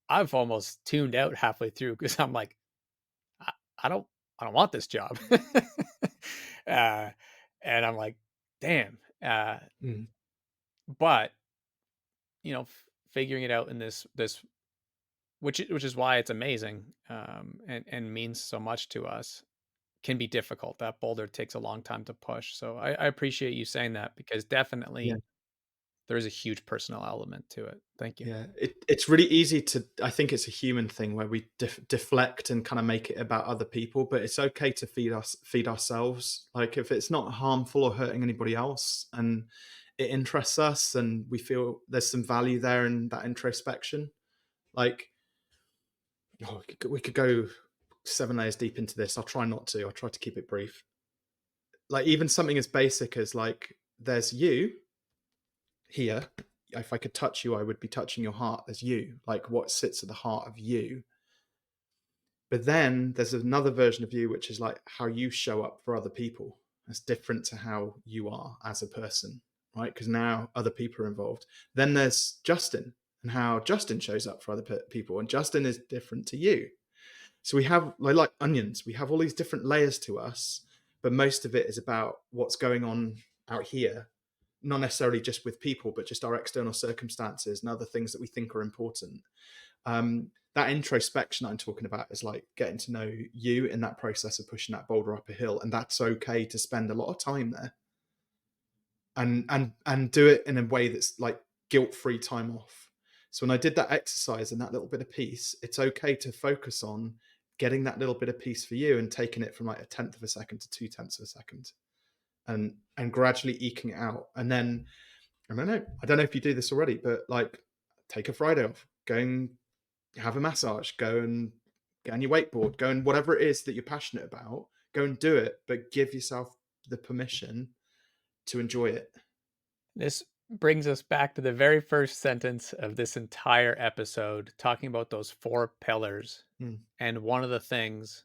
Speaker 1: I've almost tuned out halfway through because I'm like, I, I don't, I don't want this job. uh, and I'm like, damn.
Speaker 2: Mm,
Speaker 1: But figuring it out in this, which is why it's amazing, and means so much to us, can be difficult. That boulder takes a long time to push. So I appreciate you saying that because
Speaker 2: yeah.
Speaker 1: definitely there is a huge personal element to it. Thank you.
Speaker 2: Yeah, it's really easy to. I think it's a human thing where we deflect and kind of make it about other people, but it's okay to feed ourselves. Like if it's not harmful or hurting anybody else, and it interests us, and we feel there's some value there in that introspection. Like, oh, we could go 7 layers deep into this. I'll try not to. I'll try to keep it brief. Like even something as basic as like, there's you here. If I could touch you, I would be touching your heart. There's you, like what sits at the heart of you. But then there's another version of you, which is like how you show up for other people. That's different to how you are as a person, right? Because now other people are involved. Then there's Justin and how Justin shows up for other people. And Justin is different to you. So we have like onions, we have all these different layers to us, but most of it is about what's going on out here, not necessarily just with people, but just our external circumstances and other things that we think are important. That introspection I'm talking about is like getting to know you in that process of pushing that boulder up a hill, and that's okay to spend a lot of time there and do it in a way that's like guilt-free time off. So when I did that exercise and that little bit of peace, it's okay to focus on getting that little bit of peace for you and taking it from like a tenth of a second to 2/10 of a second, and gradually eking it out. And then I don't know if you do this already, but like take a Friday off, go and have a massage, go and get on your wakeboard, go and whatever it is that you're passionate about, go and do it, but give yourself the permission to enjoy it.
Speaker 1: This brings us back to the very first sentence of this entire episode, talking about those four pillars.
Speaker 2: Mm,
Speaker 1: And one of the things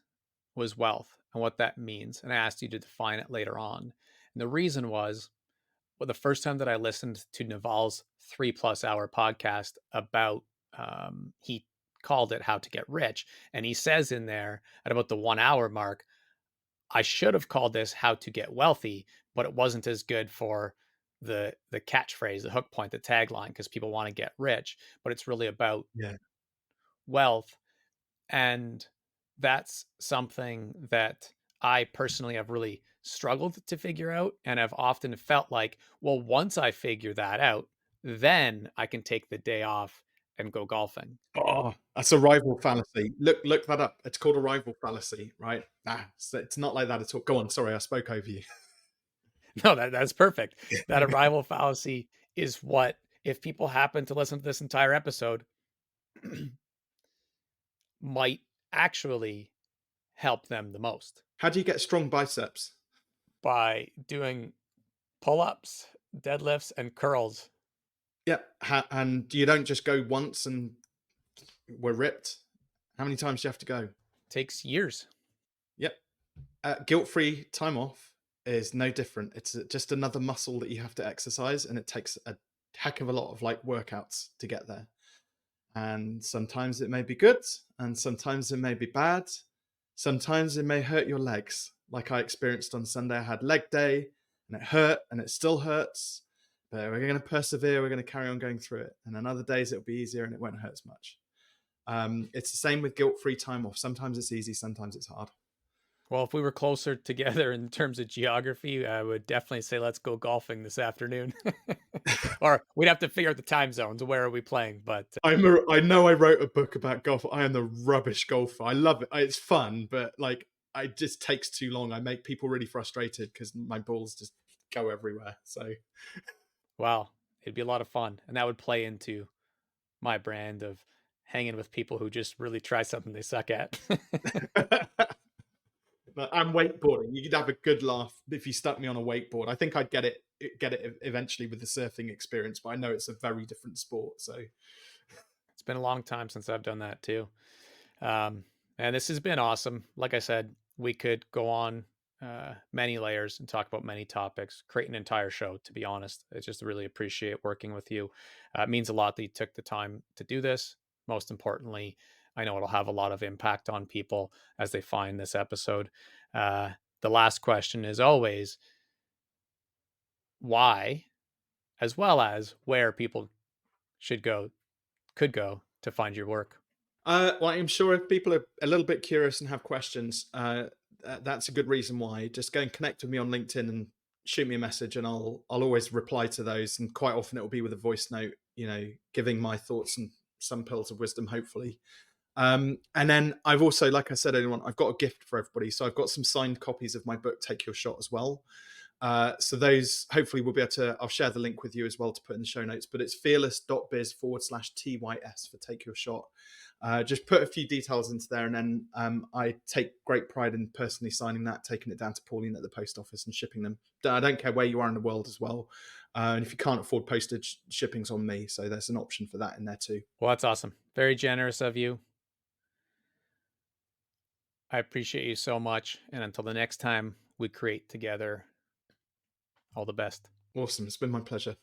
Speaker 1: was wealth and what that means. And I asked you to define it later on. And the reason was, well, the first time that I listened to Naval's 3+ hour podcast about, he called it How to Get Rich. And he says in there at about the 1 hour mark, I should have called this How to Get Wealthy, but it wasn't as good for the catchphrase, the hook point, the tagline, because people want to get rich. But it's really about
Speaker 2: yeah.
Speaker 1: wealth. And that's something that I personally have really struggled to figure out. And I've often felt like, well, once I figure that out, then I can take the day off and go golfing.
Speaker 2: Oh, that's a rival fallacy. Look that up. It's called a rival fallacy, right? So it's not like that at all. Go on. Sorry, I spoke over you.
Speaker 1: No, that's perfect. That arrival fallacy is what, if people happen to listen to this entire episode, might actually help them the most
Speaker 2: How do you get strong biceps?
Speaker 1: by doing pull ups, deadlifts, and curls.
Speaker 2: Yeah, and you don't just go once and we're ripped. How many times do you have to go?
Speaker 1: Takes years.
Speaker 2: Yep. Guilt-free time off is no different. It's just another muscle that you have to exercise, and it takes a heck of a lot of like workouts to get there. And sometimes it may be good, and sometimes it may be bad. Sometimes it may hurt your legs, like I experienced on Sunday. I had leg day, and it hurt, and it still hurts. But we're going to persevere. We're going to carry on going through it. And on other days, it'll be easier, and it won't hurt as much. It's the same with guilt-free time off. Sometimes it's easy, sometimes it's hard.
Speaker 1: Well, if we were closer together in terms of geography, I would definitely say let's go golfing this afternoon. Or we'd have to figure out the time zones. Where are we playing? But
Speaker 2: I know I wrote a book about golf. I am the rubbish golfer. I love it. It's fun, but like it just takes too long. I make people really frustrated because my balls just go everywhere. So
Speaker 1: wow, it'd be a lot of fun. And that would play into my brand of hanging with people who just really try something they suck at.
Speaker 2: and wakeboarding. You could have a good laugh if you stuck me on a wakeboard. I think I'd get it eventually with the surfing experience, but I know it's a very different sport. So
Speaker 1: It's been a long time since I've done that too. Um, and this has been awesome. Like I said, we could go on many layers and talk about many topics, create an entire show, to be honest. I just really appreciate working with you. It means a lot that you took the time to do this. Most importantly, I know it'll have a lot of impact on people as they find this episode. Uh, the last question is always why, as well as where people should go, could go to find your work.
Speaker 2: well, I'm sure if people are a little bit curious and have questions, that's a good reason why. Just go and connect with me on LinkedIn and shoot me a message, and I'll always reply to those. And quite often it will be with a voice note, giving my thoughts and some pearls of wisdom, hopefully. And then I've also, like I said earlier on, I've got a gift for everybody. So I've got some signed copies of my book, Take Your Shot, as well. So those hopefully we'll be able to, I'll share the link with you as well to put in the show notes, but it's fearless.biz/TYS for Take Your Shot. Just put a few details into there, and then I take great pride in personally signing that, taking it down to Pauline at the post office and shipping them. I don't care where you are in the world as well. And if you can't afford postage, shipping's on me. So there's an option for that in there too.
Speaker 1: Well, that's awesome. Very generous of you. I appreciate you so much. And until the next time we create together, all the best.
Speaker 2: Awesome. It's been my pleasure.